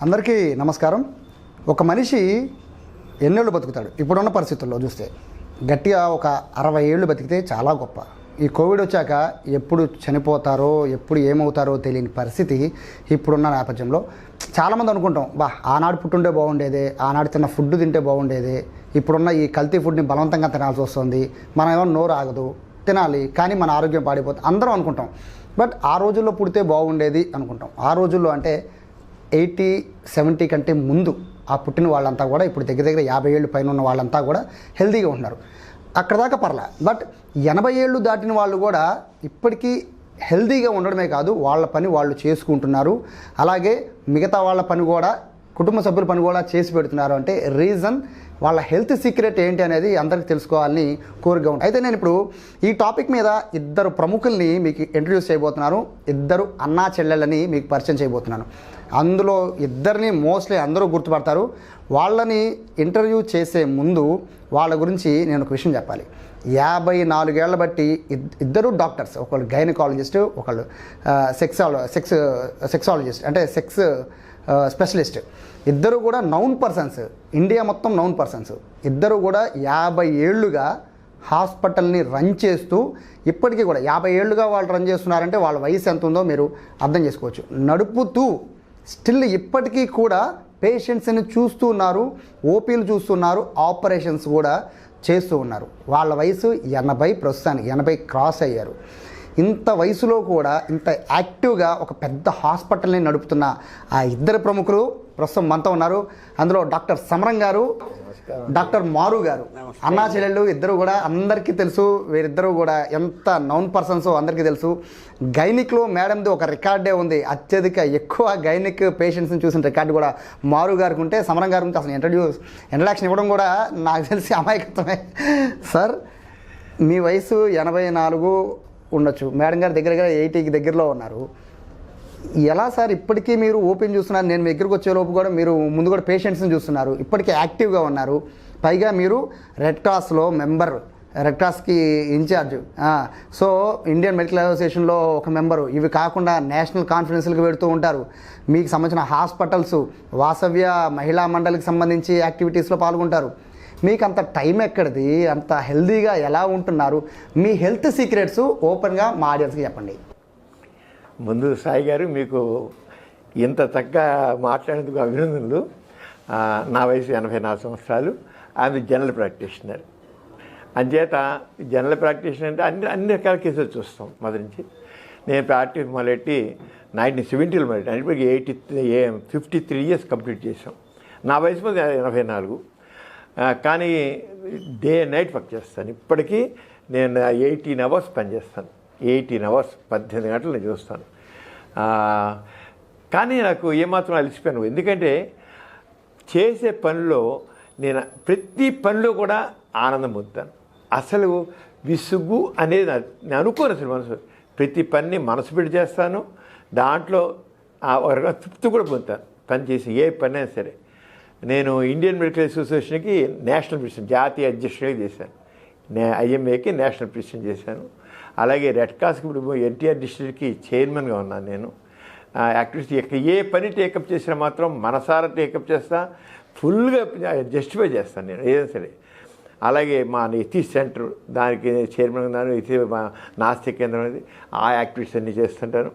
అందరికీ నమస్కారం. ఒక మనిషి ఎన్నేళ్ళు బతుకుతాడు? ఇప్పుడున్న పరిస్థితుల్లో చూస్తే గట్టిగా ఒక 60 ఏళ్ళు బతికితే చాలా గొప్ప. ఈ కోవిడ్ వచ్చాక ఎప్పుడు చనిపోతారో ఎప్పుడు ఏమవుతారో తెలియని పరిస్థితి ఇప్పుడున్న నేపథ్యంలో చాలామంది అనుకుంటాం, ఆనాడు పుట్టుండే బాగుండేదే, ఆనాడు తిన్న ఫుడ్ తింటే బాగుండేదే, ఇప్పుడున్న ఈ కల్తీ ఫుడ్ని బలవంతంగా తినాల్సి వస్తుంది, మనం ఏమో నోరు ఆగదు, తినాలి కానీ మన ఆరోగ్యం పాడిపోతుంది అందరం అనుకుంటాం. బట్ ఆ రోజుల్లో పుడితే బాగుండేది అనుకుంటాం. ఆ రోజుల్లో అంటే 80-70 కంటే ముందు ఆ పుట్టిన వాళ్ళంతా కూడా ఇప్పుడు దగ్గర 50 ఏళ్ళు పైన ఉన్న వాళ్ళంతా కూడా హెల్తీగా ఉంటున్నారు. అక్కడ దాకా పర్లే. బట్ 80 ఏళ్ళు దాటిన వాళ్ళు కూడా ఇప్పటికీ హెల్తీగా ఉండడమే కాదు, వాళ్ళ పని వాళ్ళు చేసుకుంటున్నారు. అలాగే మిగతా వాళ్ళ పని కూడా, కుటుంబ సభ్యుల పని కూడా చేసి పెడుతున్నారు. అంటే రీజన్ వాళ్ళ హెల్త్ సీక్రెట్ ఏంటి అనేది అందరికీ తెలుసుకోవాలని కోరికగా ఉంది. అయితే నేను ఇప్పుడు ఈ టాపిక్ మీద ఇద్దరు ప్రముఖుల్ని మీకు ఇంట్రడ్యూస్ చేయబోతున్నాను. ఇద్దరు అన్నా చెల్లెళ్ళని మీకు పరిచయం చేయబోతున్నాను. అందులో ఇద్దరిని మోస్ట్లీ అందరూ గుర్తుపడతారు. వాళ్ళని ఇంటర్వ్యూ చేసే ముందు వాళ్ళ గురించి నేను ఒక విషయం చెప్పాలి. 54 ఏళ్ల బట్టి ఇద్దరు డాక్టర్స్, ఒకళ్ళు గైనకాలజిస్ట్, ఒకళ్ళు సెక్సాలజిస్ట్ అంటే సెక్స్ స్పెషలిస్ట్. ఇద్దరు కూడా నౌన్ పర్సన్స్, ఇండియా మొత్తం నౌన్ పర్సన్స్. ఇద్దరు కూడా 50 ఏళ్ళుగా హాస్పిటల్ని రన్ చేస్తూ, ఇప్పటికీ కూడా 50 ఏళ్ళుగా వాళ్ళు రన్ చేస్తున్నారంటే వాళ్ళ వయసు ఎంత ఉందో మీరు అర్థం చేసుకోవచ్చు. నడుపుతూ స్టిల్ ఇప్పటికీ కూడా పేషెంట్స్ని చూస్తూ ఉన్నారు, ఓపీలు చూస్తున్నారు, ఆపరేషన్స్ కూడా చేస్తూ ఉన్నారు. వాళ్ళ వయసు 80, ప్రస్తుతానికి 80 క్రాస్ అయ్యారు. ఇంత వయసులో కూడా ఇంత యాక్టివ్గా ఒక పెద్ద హాస్పిటల్ని నడుపుతున్న ఆ ఇద్దరు ప్రముఖులు ప్రస్తుతం మనతో ఉన్నారు. అందులో డాక్టర్ సమరం గారు, డాక్టర్ మారు గారు. అన్నా చెల్లెళ్ళు ఇద్దరు కూడా అందరికీ తెలుసు. వీరిద్దరూ కూడా ఎంత నౌన్ పర్సన్సో అందరికీ తెలుసు. గైనిక్లో మేడంది ఒక రికార్డే ఉంది, అత్యధిక ఎక్కువ గైనిక్ పేషెంట్స్ని చూసిన రికార్డు కూడా మారు గారికి ఉంటే, సమరం గారి గురించి అసలు ఇంట్రడక్షన్ ఇవ్వడం కూడా నాకు తెలిసి అమాయకత్వమే. సార్, మీ వయసు 84 ఉండొచ్చు, మేడం గారు దగ్గర 80కి దగ్గరలో ఉన్నారు. ఎలా సార్ ఇప్పటికీ మీరు ఓపెన్ చూస్తున్నారు? నేను మీ దగ్గరికి వచ్చేలోపు కూడా మీరు ముందు కూడా పేషెంట్స్ని చూస్తున్నారు, ఇప్పటికీ యాక్టివ్గా ఉన్నారు. పైగా మీరు రెడ్ క్రాస్లో మెంబర్, రెడ్ క్రాస్కి ఇన్ఛార్జ్, సో ఇండియన్ మెడికల్ అసోసియేషన్లో ఒక మెంబరు. ఇవి కాకుండా నేషనల్ కాన్ఫరెన్స్లకు పెడుతూ ఉంటారు. మీకు సంబంధించిన హాస్పిటల్స్, వాసవ్య మహిళా మండలికి సంబంధించి యాక్టివిటీస్లో పాల్గొంటారు. మీకు అంత టైం ఎక్కడిది? అంత హెల్తీగా ఎలా ఉంటున్నారు? మీ హెల్త్ సీక్రెట్స్ ఓపెన్గా మా ఆడియన్స్కి చెప్పండి. ముందు సాయి గారు, మీకు ఇంత చక్కగా మాట్లాడేందుకు అభినందనలు. నా వయసు 84 సంవత్సరాలు. ఆమె జనరల్ ప్రాక్టీషనర్. అంచేత జనరల్ ప్రాక్టీషనర్ అంటే అన్ని రకాల కేసులు చూస్తాం మొదటి నుంచి. నేను ప్రాక్టీస్ మొదలెట్టి 1970లో మొదలెట్టి ఇప్పటికి 53 ఇయర్స్ కంప్లీట్ చేసాం. నా వయసు మీద 84. కానీ డే అండ్ నైట్ వర్క్ చేస్తాను. ఇప్పటికీ నేను 18 అవర్స్ పనిచేస్తాను. 18 అవర్స్ 18 గంటలు నేను చూస్తాను. కానీ నాకు ఏమాత్రం అలసిపోయాను. ఎందుకంటే చేసే పనిలో నేను ప్రతి పనిలో కూడా ఆనందం పొందుతాను. అసలు విసుగు అనేది నేను అనుకోను. అసలు మనసు ప్రతి పనిని మనసు పెట్టి చేస్తాను. దాంట్లో తృప్తి కూడా పొందుతాను పని చేసి, ఏ పని అయినా సరే. నేను ఇండియన్ మెడికల్ అసోసియేషన్కి నేషనల్ ప్రెసిడెంట్, జాతీయ అధ్యక్షుడిగా చేశాను. ఐఎంఏకి నేషనల్ ప్రెసిడెంట్ చేశాను. అలాగే రెడ్ క్రాస్కి ఇప్పుడు ఎన్టీఆర్ డిస్ట్రిక్ట్కి చైర్మన్గా ఉన్నాను నేను. యాక్టివిటీ ఏ పని టేకప్ చేసినా మాత్రం మనసారా టేకప్ చేస్తా, ఫుల్గా జస్టిఫై చేస్తాను నేను ఏదైనా సరే. అలాగే మా ఎథిక్స్ సెంటర్, దానికి చైర్మన్ ఉన్నాను. నాస్తిక కేంద్రం అనేది, ఆ యాక్టివిటీస్ అన్నీ చేస్తుంటాను.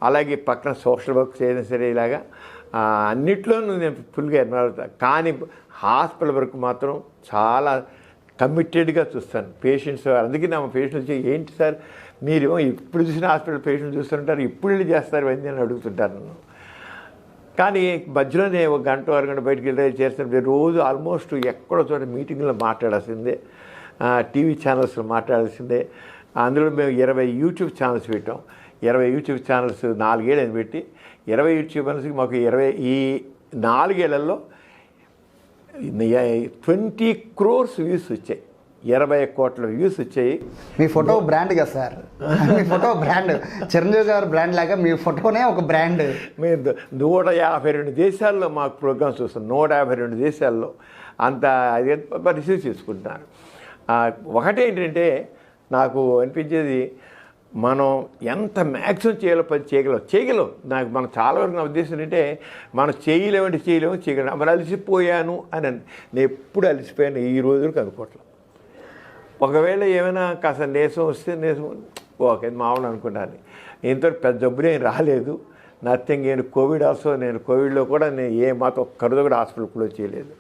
అలాగే పక్కన సోషల్ వర్క్ ఏదైనా సరే ఇలాగా అన్నిట్లోనూ నేను ఫుల్గా ఇన్వాల్వ్ అవుతాను. కానీ హాస్పిటల్ వరకు మాత్రం చాలా కమిటెడ్గా చూస్తాను. పేషెంట్స్, అందుకే నా పేషెంట్స్ వచ్చి, ఏంటి సార్ మీరు ఇప్పుడు చూసిన హాస్పిటల్ పేషెంట్ చూస్తుంటారు, ఇప్పుడు వెళ్ళి చేస్తారు ఇవన్నీ అని అడుగుతుంటారు నన్ను. కానీ మధ్యలోనే 1 గంట 2 గంట బయటికి వెళ్ళి చేస్తున్నప్పుడు రోజు ఆల్మోస్ట్ ఎక్కడో చోట మీటింగ్లో మాట్లాడాల్సిందే, టీవీ ఛానల్స్లో మాట్లాడాల్సిందే. అందులో మేము 20 యూట్యూబ్ ఛానల్స్ పెట్టాం. 20 యూట్యూబ్ ఛానల్స్ 4 ఏళ్ళని పెట్టి 20 యూట్యూబ్ ఛానల్స్కి మాకు ఈ 4 ఏళ్లలో 20 crores వ్యూస్ వచ్చాయి. 20 కోట్ల వ్యూస్ వచ్చాయి. మీ ఫోటో బ్రాండ్ కదా సార్, మీ ఫోటో బ్రాండ్. చిరంజీవి గారు బ్రాండ్ లాగా మీ ఫోటోనే ఒక బ్రాండ్. మేము 152 దేశాల్లో మాకు ప్రోగ్రామ్స్ చూస్తాం. 152 దేశాల్లో అంత అది రిసీవ్ చేసుకుంటున్నాను. ఒకటేంటంటే నాకు అనిపించేది, మనం ఎంత మ్యాక్సిమం చేయగలం నాకు మనం చాలా వరకు నా ఉద్దేశం ఏంటంటే మనం చేయలేము మరి అలసిపోయాను అని నేను ఎప్పుడు అలసిపోయాను ఈ రోజులకు అనుకోవట్లేదు. ఒకవేళ ఏమైనా కాస్త నీరసం వస్తే ఓకే మామూలు అనుకుంటాను. ఇంత పెద్ద జబ్బులు ఏం రాలేదు, నథింగ్. నేను కోవిడ్లో కూడా నేను మాత్రం ఒక్కరితో కూడా హాస్పిటల్ క్లోజ్ చేయలేదు.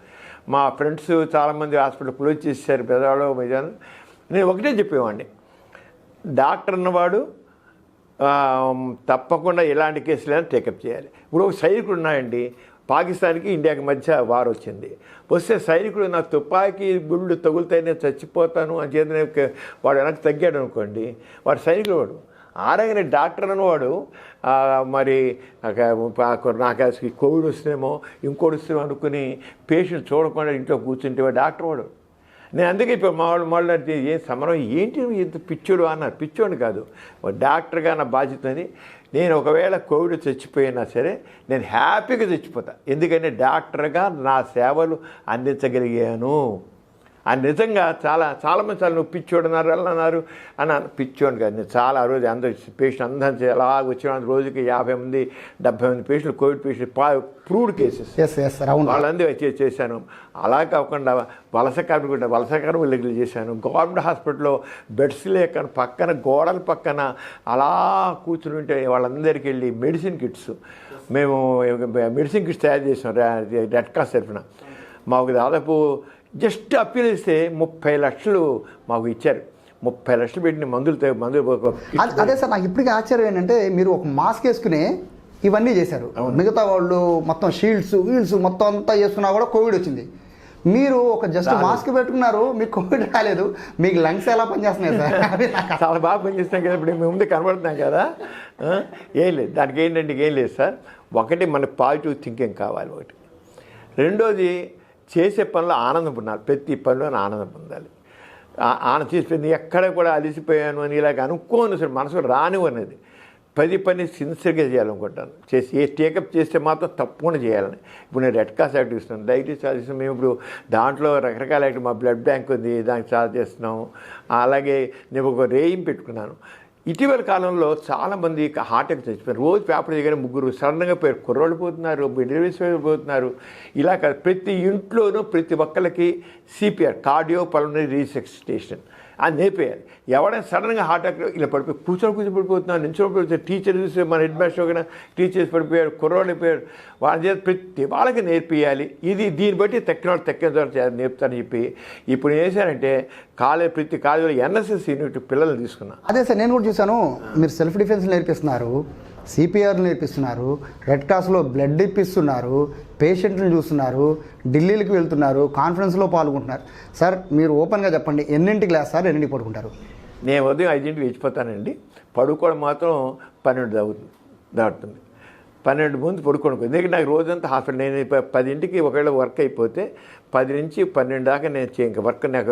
మా ఫ్రెండ్స్ చాలామంది హాస్పిటల్ క్లోజ్ చేశారు పెద్దవాళ్ళు మధ్యాహ్నం. నేను ఒకటే చెప్పేవాడిని, డాక్టర్ అన్నవాడు తప్పకుండా ఇలాంటి కేసులను టేకప్ చేయాలి. ఇప్పుడు ఒక సైనికుడు ఉన్నాయండి, పాకిస్తాన్కి ఇండియాకి మధ్య వార్ వచ్చింది. వస్తే సైనికుడు నా తుపాకీ గుళ్ళు తగులుతాయి నేను చచ్చిపోతాను అని చేత వాడు వెనక్కి తగ్గాడు అనుకోండి, వాడు సైనికుడు. వాడు ఆరగానే డాక్టర్ అన్నవాడు మరి నాకు కోవిడ్ వస్తేమో ఇంకోటి వస్తేమో అనుకుని పేషెంట్ చూడకుండా ఇంట్లో కూర్చుంటే డాక్టర్ వాడు. నేను అందుకే ఇప్పుడు వాళ్ళు ఏం సమరం ఏంటి ఇంత పిచ్చోడు అన్నారు. పిచ్చోడు కాదు, డాక్టర్గా నా బాధ్యతని. నేను ఒకవేళ కోవిడ్ చచ్చిపోయినా సరే నేను హ్యాపీగా చచ్చిపోతా, ఎందుకంటే డాక్టర్గా నా సేవలు అందించగలిగాను అని. నిజంగా చాలామంది నువ్వు పిచ్చోడు అన్నారు అన్నారు. పిచ్చోడు కాదు, నేను చాలా ఆ రోజు అందరూ పేషెంట్ అందరూ అలా వచ్చిన రోజుకి 50 మంది 70 మంది పేషెంట్లు కోవిడ్ పేషెంట్ ప్రూవ్డ్ కేసెస్ వాళ్ళందరూ చేశాను. అలా కాకుండా వలస కార్మికులు చేశాను. గవర్నమెంట్ హాస్పిటల్లో బెడ్స్ లేక పక్కన గోడల పక్కన అలా కూర్చుని ఉంటే వాళ్ళందరికీ వెళ్ళి మెడిసిన్ కిట్స్ తయారు చేసాం రెడ్ క్రాస్ తరఫున. మాకు దాదాపు జస్ట్ అప్పీల్ ఇస్తే 30 లక్షలు మాకు ఇచ్చారు. 30 లక్షలు పెట్టిన మందులు. అదే సార్, నాకు ఇప్పటికీ ఆశ్చర్యం ఏంటంటే మీరు ఒక మాస్క్ వేసుకునే ఇవన్నీ చేశారు. మిగతా వాళ్ళు మొత్తం షీల్డ్స్ మొత్తం అంతా వేసుకున్నా కూడా కోవిడ్ వచ్చింది. మీరు ఒక జస్ట్ మాస్క్ పెట్టుకున్నారు, మీకు కోవిడ్ రాలేదు. మీకు లంగ్స్ ఎలా పనిచేస్తున్నాయి సార్? చాలా బాగా పనిచేస్తున్నాం కదా, ఇప్పుడు మేము ముందు కనబడుతున్నాం కదా. ఏం లేదు దానికి ఏంటంటే ఏం లేదు సార్. ఒకటి మనకు పాజిటివ్ థింకింగ్ కావాలి. ఒకటి రెండోది చేసే పనిలో ఆనందం పొందాలి. ప్రతి పనిలో ఆనందం పొందాలి. చేసిపోయింది ఎక్కడ కూడా అలిసిపోయాను అని ఇలాగ అనుకోను సార్, మనసు రానివన్నది. పని సిన్సియర్గా చేయాలనుకుంటాను. టేకప్ చేస్తే మాత్రం తప్పకుండా చేయాలని. ఇప్పుడు నేను రెడ్ క్రాస్ యాక్టివ్ ఇస్తున్నాను, డయాబెటీస్ చేస్తున్నాం. మేము ఇప్పుడు దాంట్లో రకరకాల యాక్టివ్, మా బ్లడ్ బ్యాంక్ ఉంది, దానికి చాలా చేస్తున్నాము. అలాగే నేను ఒక రేయింగ్ పెట్టుకున్నాను. ఇటీవల కాలంలో చాలామంది హార్ట్ అటాక్ చచ్చిపోయారు. రోజు పేపర్ దగ్గర 3 సడన్గా పోయారు. కుర్రోళ్ళు పోతున్నారు, డెలివరీస్ పోతున్నారు. ఇలా ప్రతి ఇంట్లోనూ ప్రతి ఒక్కరికి CPR కార్డియో పల్మనరీ రీసెసిటేషన్ అని నేర్పేయాలి. ఎవరైనా సడన్గా హార్ట్ అటాక్ ఇలా కూర్చొని పడిపోతున్నారు, నిల్చొని పడిపోతున్నారు. టీచర్ చూస్తే మన హెడ్ మాస్టర్ కూడా టీచర్స్ పడిపోయారు, కుర్రోళ్ళు అయిపోయారు. వాళ్ళ చేత ప్రతి వాళ్ళకి నేర్పియాలి. దీన్ని బట్టి తక్కిన ద్వారా నేర్పుతారని చెప్పి ఇప్పుడు ఏం చేశారంటే ప్రతి కాలేజీలో NSS యూనిట్ పిల్లల్ని తీసుకున్నాను. అదే సార్, నేను కూడా చూశాను. మీరు సెల్ఫ్ డిఫెన్స్ నేర్పిస్తున్నారు, CPR నేర్పిస్తున్నారు, రెడ్ క్రాస్లో బ్లడ్ ఇప్పిస్తున్నారు, పేషెంట్లను చూస్తున్నారు, ఢిల్లీకి వెళ్తున్నారు, కాన్ఫరెన్స్లో పాల్గొంటున్నారు. సార్ మీరు ఓపెన్గా చెప్పండి, ఎన్నింటికి లేస్తారు, ఎన్నింటికి పడుకుంటారు? నేను ఉదయం 5ంటికి లేచిపోతానండి. పడుకోవడం మాత్రం 12 దాటుతుంది. 12 ముందు పడుకోవడం. ఎందుకంటే నాకు రోజంతా హాస్పిటల్. నేను 10ంటికి ఒకవేళ వర్క్ అయిపోతే 10 నుంచి 12 దాకా నేను ఇంకా వర్క్ నాకు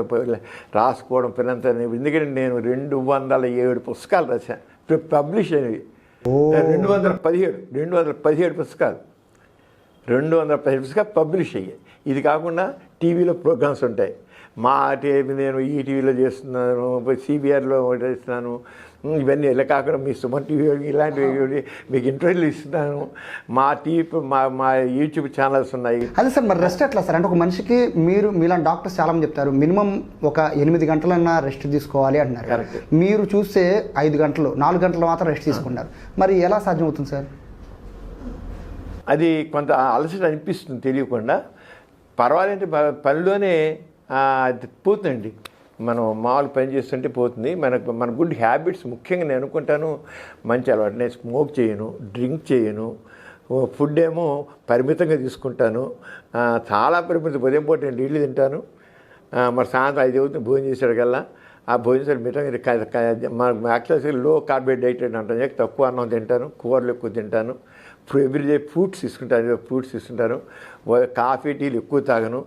రాసుకోవడం పిల్లంతా. ఎందుకంటే నేను 207 పుస్తకాలు రాశాను, పబ్లిష్ అయినవి. 217 పుస్తకాలు 217 పుస్తకాలు పబ్లిష్ అయ్యాయి. ఇది కాకుండా టీవీలో ప్రోగ్రామ్స్ ఉంటాయి. నేను ఈ టీవీలో చేస్తున్నాను, CBRలో చేస్తున్నాను. ఇవన్నీ ఇలా కాకుండా మీ సుమన్ టీవీ ఇలాంటివి మీకు ఇంటర్వ్యూలు ఇస్తున్నాను. మా యూట్యూబ్ ఛానల్స్ ఉన్నాయి. అదే సార్, మరి రెస్ట్ ఎట్లా సార్? అంటే ఒక మనిషికి మీలాంటి డాక్టర్స్ చాలామంది చెప్తారు మినిమం ఒక 8 గంటలన్నా రెస్ట్ తీసుకోవాలి అంటున్నారు. మీరు చూస్తే 5 గంటలు 4 గంటలు మాత్రం రెస్ట్ తీసుకున్నారు. మరి ఎలా సాధ్యం అవుతుంది సార్? అది కొంత అలసట అనిపిస్తుంది తెలియకుండా. పర్వాలంటే పనిలోనే అది పోతుందండి. మనం మామూలు పని చేస్తుంటే పోతుంది. మన గుడ్ హ్యాబిట్స్ ముఖ్యంగా నేను అనుకుంటాను. మంచి అలవాటు. నేను స్మోక్ చేయను, డ్రింక్ చేయను, ఫుడ్ ఏమో పరిమితంగా తీసుకుంటాను. చాలా పరిమితం. ఉదయం పూట నేను ఇడ్లీ తింటాను, మరి సాయంత్రం 5 అవుతుంది భోజనం చేసాడు కల్లా. ఆ భోజనం మిగతా మన యాక్చువల్గా లో కార్బోహైడ్రేట్ డైట్ అంటాను. తక్కువ అన్నం తింటాను, కూరలు ఎక్కువ తింటాను. ఎవ్రీడే ఫ్రూట్స్ తీసుకుంటాను. కాఫీ టీలు ఎక్కువ తాగను.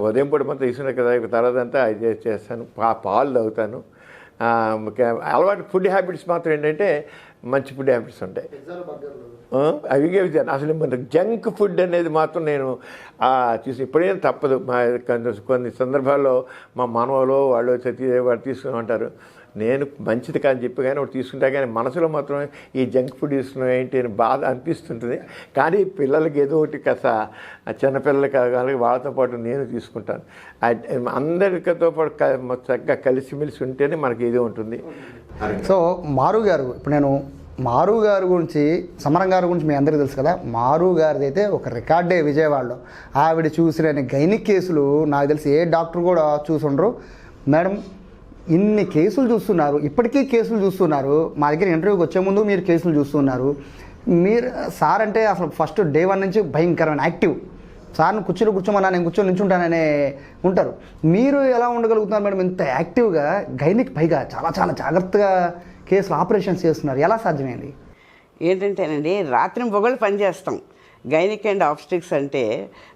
ఉదయం పూట మొత్తం తీసుకున్న కదా, తర్వాత అంతా అది చేస్తాను. పాలు తాగుతాను. అలవాటు ఫుడ్ హ్యాబిట్స్ మాత్రం ఏంటంటే మంచి ఫుడ్ హ్యాబిట్స్ ఉంటాయి. అవి అసలు మన జంక్ ఫుడ్ అనేది మాత్రం నేను చూసి ఎప్పుడైనా తప్పదు. కొన్ని సందర్భాల్లో మా మనవలో వాళ్ళు తీసుకుని ఉంటారు. నేను మంచిది కాదని చెప్పి కానీ ఒకటి తీసుకుంటా, కానీ మనసులో మాత్రం ఈ జంక్ ఫుడ్ తీసుకున్నాం ఏంటి అని బాధ అనిపిస్తుంటుంది. కానీ పిల్లలకి ఏదో ఒకటి కాస్త చిన్నపిల్లలకి కావాలి, వాళ్ళతో పాటు నేను తీసుకుంటాను. అందరితో పాటు చక్కగా కలిసిమెలిసి ఉంటేనే మనకి ఏదో ఉంటుంది. సో మారు గారు, ఇప్పుడు నేను మారు గారి గురించి, సమరం గారి గురించి మీ అందరికీ తెలుసు కదా. మారు గారిది అయితే ఒక రికార్డే విజయవాడలో. ఆవిడ చూసిన గైనిక్ కేసులు నాకు తెలిసి ఏ డాక్టర్ కూడా చూసుండరు. మేడం ఇన్ని కేసులు చూస్తున్నారు, ఇప్పటికీ కేసులు చూస్తున్నారు. మా దగ్గర ఇంటర్వ్యూకి వచ్చే ముందు మీరు కేసులు చూస్తున్నారు. మీరు సార్ అంటే అసలు ఫస్ట్ డే 1 నుంచి భయంకరమైన యాక్టివ్. సార్ని కుర్చీలో కూర్చోమన్నా నేను కూర్చొని నించుంటాననే ఉంటారు. మీరు ఎలా ఉండగలుగుతున్నారు మేడం ఇంత యాక్టివ్గా? గైనిక్ పైగా చాలా చాలా జాగ్రత్తగా కేసులు ఆపరేషన్స్ చేస్తున్నారు, ఎలా సాధ్యమైంది? ఏంటంటేనండి, రాత్రి పొగలు పనిచేస్తాం. గైనిక్ అండ్ ఆబ్స్టిక్స్ అంటే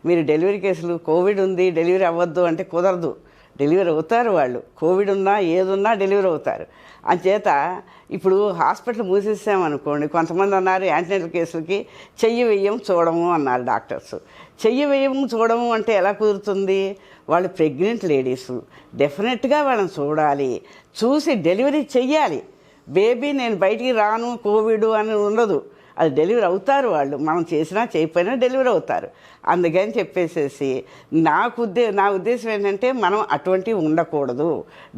మీరు డెలివరీ కేసులు కోవిడ్ ఉంది డెలివరీ అవ్వద్దు అంటే కుదరదు. డెలివరీ అవుతారు వాళ్ళు, కోవిడ్ ఉన్నా ఏదున్నా డెలివరీ అవుతారు. అంచేత ఇప్పుడు హాస్పిటల్ మూసేసామనుకోండి, కొంతమంది అన్నారు యాంటీనేటల్ కేసులకి చెయ్యి వెయ్యం చూడము అన్నారు డాక్టర్స్. చెయ్యి వెయ్యము చూడము అంటే ఎలా కుదురుతుంది? వాళ్ళు ప్రెగ్నెంట్ లేడీసు, డెఫినెట్గా వాళ్ళని చూడాలి, చూసి డెలివరీ చెయ్యాలి. బేబీ నేను బయటికి రాను కోవిడ్ అని ఉండదు, అది డెలివరీ అవుతారు వాళ్ళు. మనం చేసినా చేయకపోయినా డెలివరీ అవుతారు. అందుకని చెప్పేసేసి నా ఉద్దేశం ఏంటంటే మనం అటువంటివి ఉండకూడదు.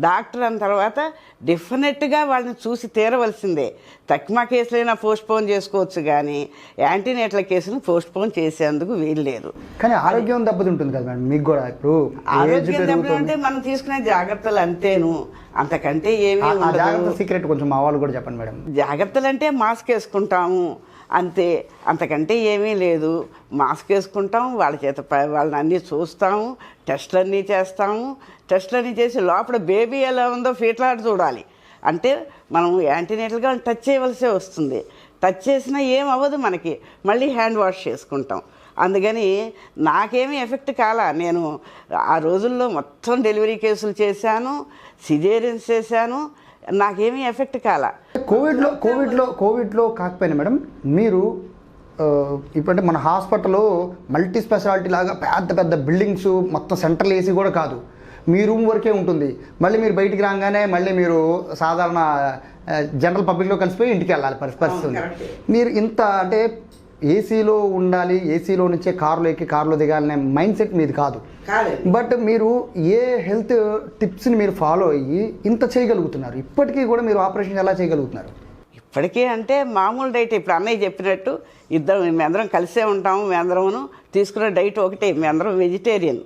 డాక్టర్ అన్న తర్వాత డెఫినెట్గా వాళ్ళని చూసి తీరవలసిందే. తక్మా కేసులైనా పోస్ట్పోన్ చేసుకోవచ్చు, కానీ యాంటీనేటల్ కేసును పోస్ట్పోన్ చేసేందుకు వీలు లేదు. కానీ ఆరోగ్యం దెబ్బతింటుంది కదా మేడం మీకు కూడా. ఇప్పుడు ఆరోగ్యం దెబ్బతింటే మనం తీసుకునే జాగ్రత్తలు అంతేను, అంతకంటే ఏమీ ఉండదు. సీక్రెట్ కొంచెం మా వాళ్ళు కూడా చెప్పండి మేడం. జాగ్రత్తలు అంటే మాస్క్ వేసుకుంటాము అంతే, అంతకంటే ఏమీ లేదు. మాస్క్ వేసుకుంటాం, వాళ్ళ చేత వాళ్ళని అన్నీ చూస్తాము, టెస్టులన్నీ చేస్తాము. టెస్టులన్నీ చేసి లోపల బేబీ ఎలా ఉందో ఫీట్లాడి చూడాలి. అంటే మనం యాంటీనేటల్గా టచ్ చేయవలసే వస్తుంది. టచ్ చేసినా ఏం అవ్వదు మనకి, మళ్ళీ హ్యాండ్ వాష్ చేసుకుంటాం. అందుకని నాకేమీ ఎఫెక్ట్ కాలా. నేను ఆ రోజుల్లో మొత్తం డెలివరీ కేసులు చేశాను, సిజేరియన్స్ చేశాను, నాకేమీ ఎఫెక్ట్ కాలా. కోవిడ్లో కాకపోయినా మేడం మీరు ఇప్పుడంటే మన హాస్పిటల్ మల్టీ స్పెషాలిటీ లాగా పెద్ద పెద్ద బిల్డింగ్స్ మొత్తం సెంట్రల్ ఏసీ కూడా కాదు, మీ రూమ్ వరకే ఉంటుంది. మళ్ళీ మీరు బయటికి రాగానే మళ్ళీ మీరు సాధారణ జనరల్ పబ్లిక్లో కలిసిపోయి ఇంటికి వెళ్ళాలి పరిస్థితి ఉంది. మీరు ఇంత అంటే ఏసీలో ఉండాలి, ఏసీలో నుంచే కారులో ఎక్కి కారులో దిగాలనే మైండ్ సెట్ మీది కాదు. బట్ మీరు ఏ హెల్త్ టిప్స్ని మీరు ఫాలో అయ్యి ఇంత చేయగలుగుతున్నారు? ఇప్పటికీ కూడా మీరు ఆపరేషన్ ఎలా చేయగలుగుతున్నారు? ఇప్పటికీ అంటే మామూలు డైట్. ఇప్పుడు అన్నయ్య చెప్పినట్టు మేమందరం కలిసే ఉంటాము. మేమందరము తీసుకున్న డైట్ ఒకటే, మేమందరం వెజిటేరియన్.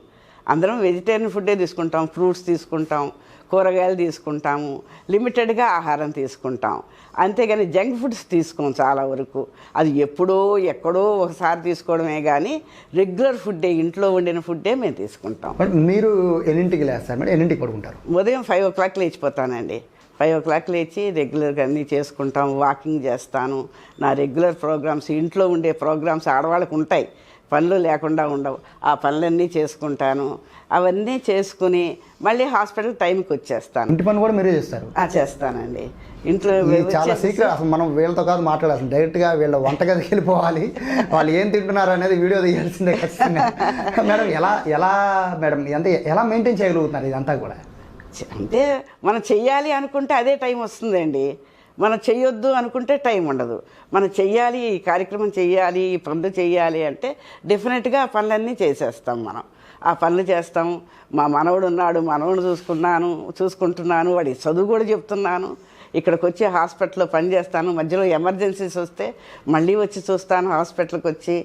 అందరం వెజిటేరియన్ ఫుడ్డే తీసుకుంటాం, ఫ్రూట్స్ తీసుకుంటాం, కూరగాయలు తీసుకుంటాము, లిమిటెడ్గా ఆహారం తీసుకుంటాం. అంతేగాని జంక్ ఫుడ్స్ తీసుకోం చాలా వరకు. అది ఎప్పుడో ఎక్కడో ఒకసారి తీసుకోవడమే కానీ రెగ్యులర్ ఫుడ్డే, ఇంట్లో వండిన ఫుడ్డే మేము తీసుకుంటాం. మీరు ఎన్నింటికి లేస్తారు మేడం? ఎన్నింటికి పడుకుంటారు? ఉదయం 5 o'clock లేచిపోతానండి. 5 o'clock లేచి రెగ్యులర్గా అన్నీ చేసుకుంటాం. వాకింగ్ చేస్తాను. నా రెగ్యులర్ ప్రోగ్రామ్స్, ఇంట్లో ఉండే ప్రోగ్రామ్స్ ఆడవాళ్ళకు ఉంటాయి, పనులు లేకుండా ఉండవు. ఆ పనులన్నీ చేసుకుంటాను. అవన్నీ చేసుకుని మళ్ళీ హాస్పిటల్ టైంకి వచ్చేస్తాను. ఇంటి పని కూడా మీరే చేస్తారు? చేస్తానండి. ఇంట్లో చాలా సీక్రెట్. అసలు మనం వీళ్ళతో కాదు మాట్లాడాల్సి, డైరెక్ట్గా వీళ్ళ వంటగదికి వెళ్ళిపోవాలి, వాళ్ళు ఏం తింటున్నారు అనేది వీడియో తీయాల్సిందే ఖచ్చితంగా. మేడం ఎలా మేడం అంటే ఎలా మెయింటైన్ చేయగలుగుతున్నారు ఇదంతా కూడా? అంటే మనం చెయ్యాలి అనుకుంటే అదే టైం వస్తుందండి. మనం చెయ్యొద్దు అనుకుంటే టైం ఉండదు. మనం చెయ్యాలి, ఈ కార్యక్రమం చెయ్యాలి, ఈ పనులు చెయ్యాలి అంటే డెఫినెట్గా ఆ పనులన్నీ చేసేస్తాం. మనం ఆ పనులు చేస్తాం. మా మనవడు ఉన్నాడు, మనవడు చూసుకుంటున్నాను, వాడి చదువు కూడా చెప్తున్నాను. ఇక్కడికి వచ్చి హాస్పిటల్లో పనిచేస్తాను. మధ్యలో ఎమర్జెన్సీస్ వస్తే మళ్ళీ వచ్చి చూస్తాను. హాస్పిటల్కి వచ్చి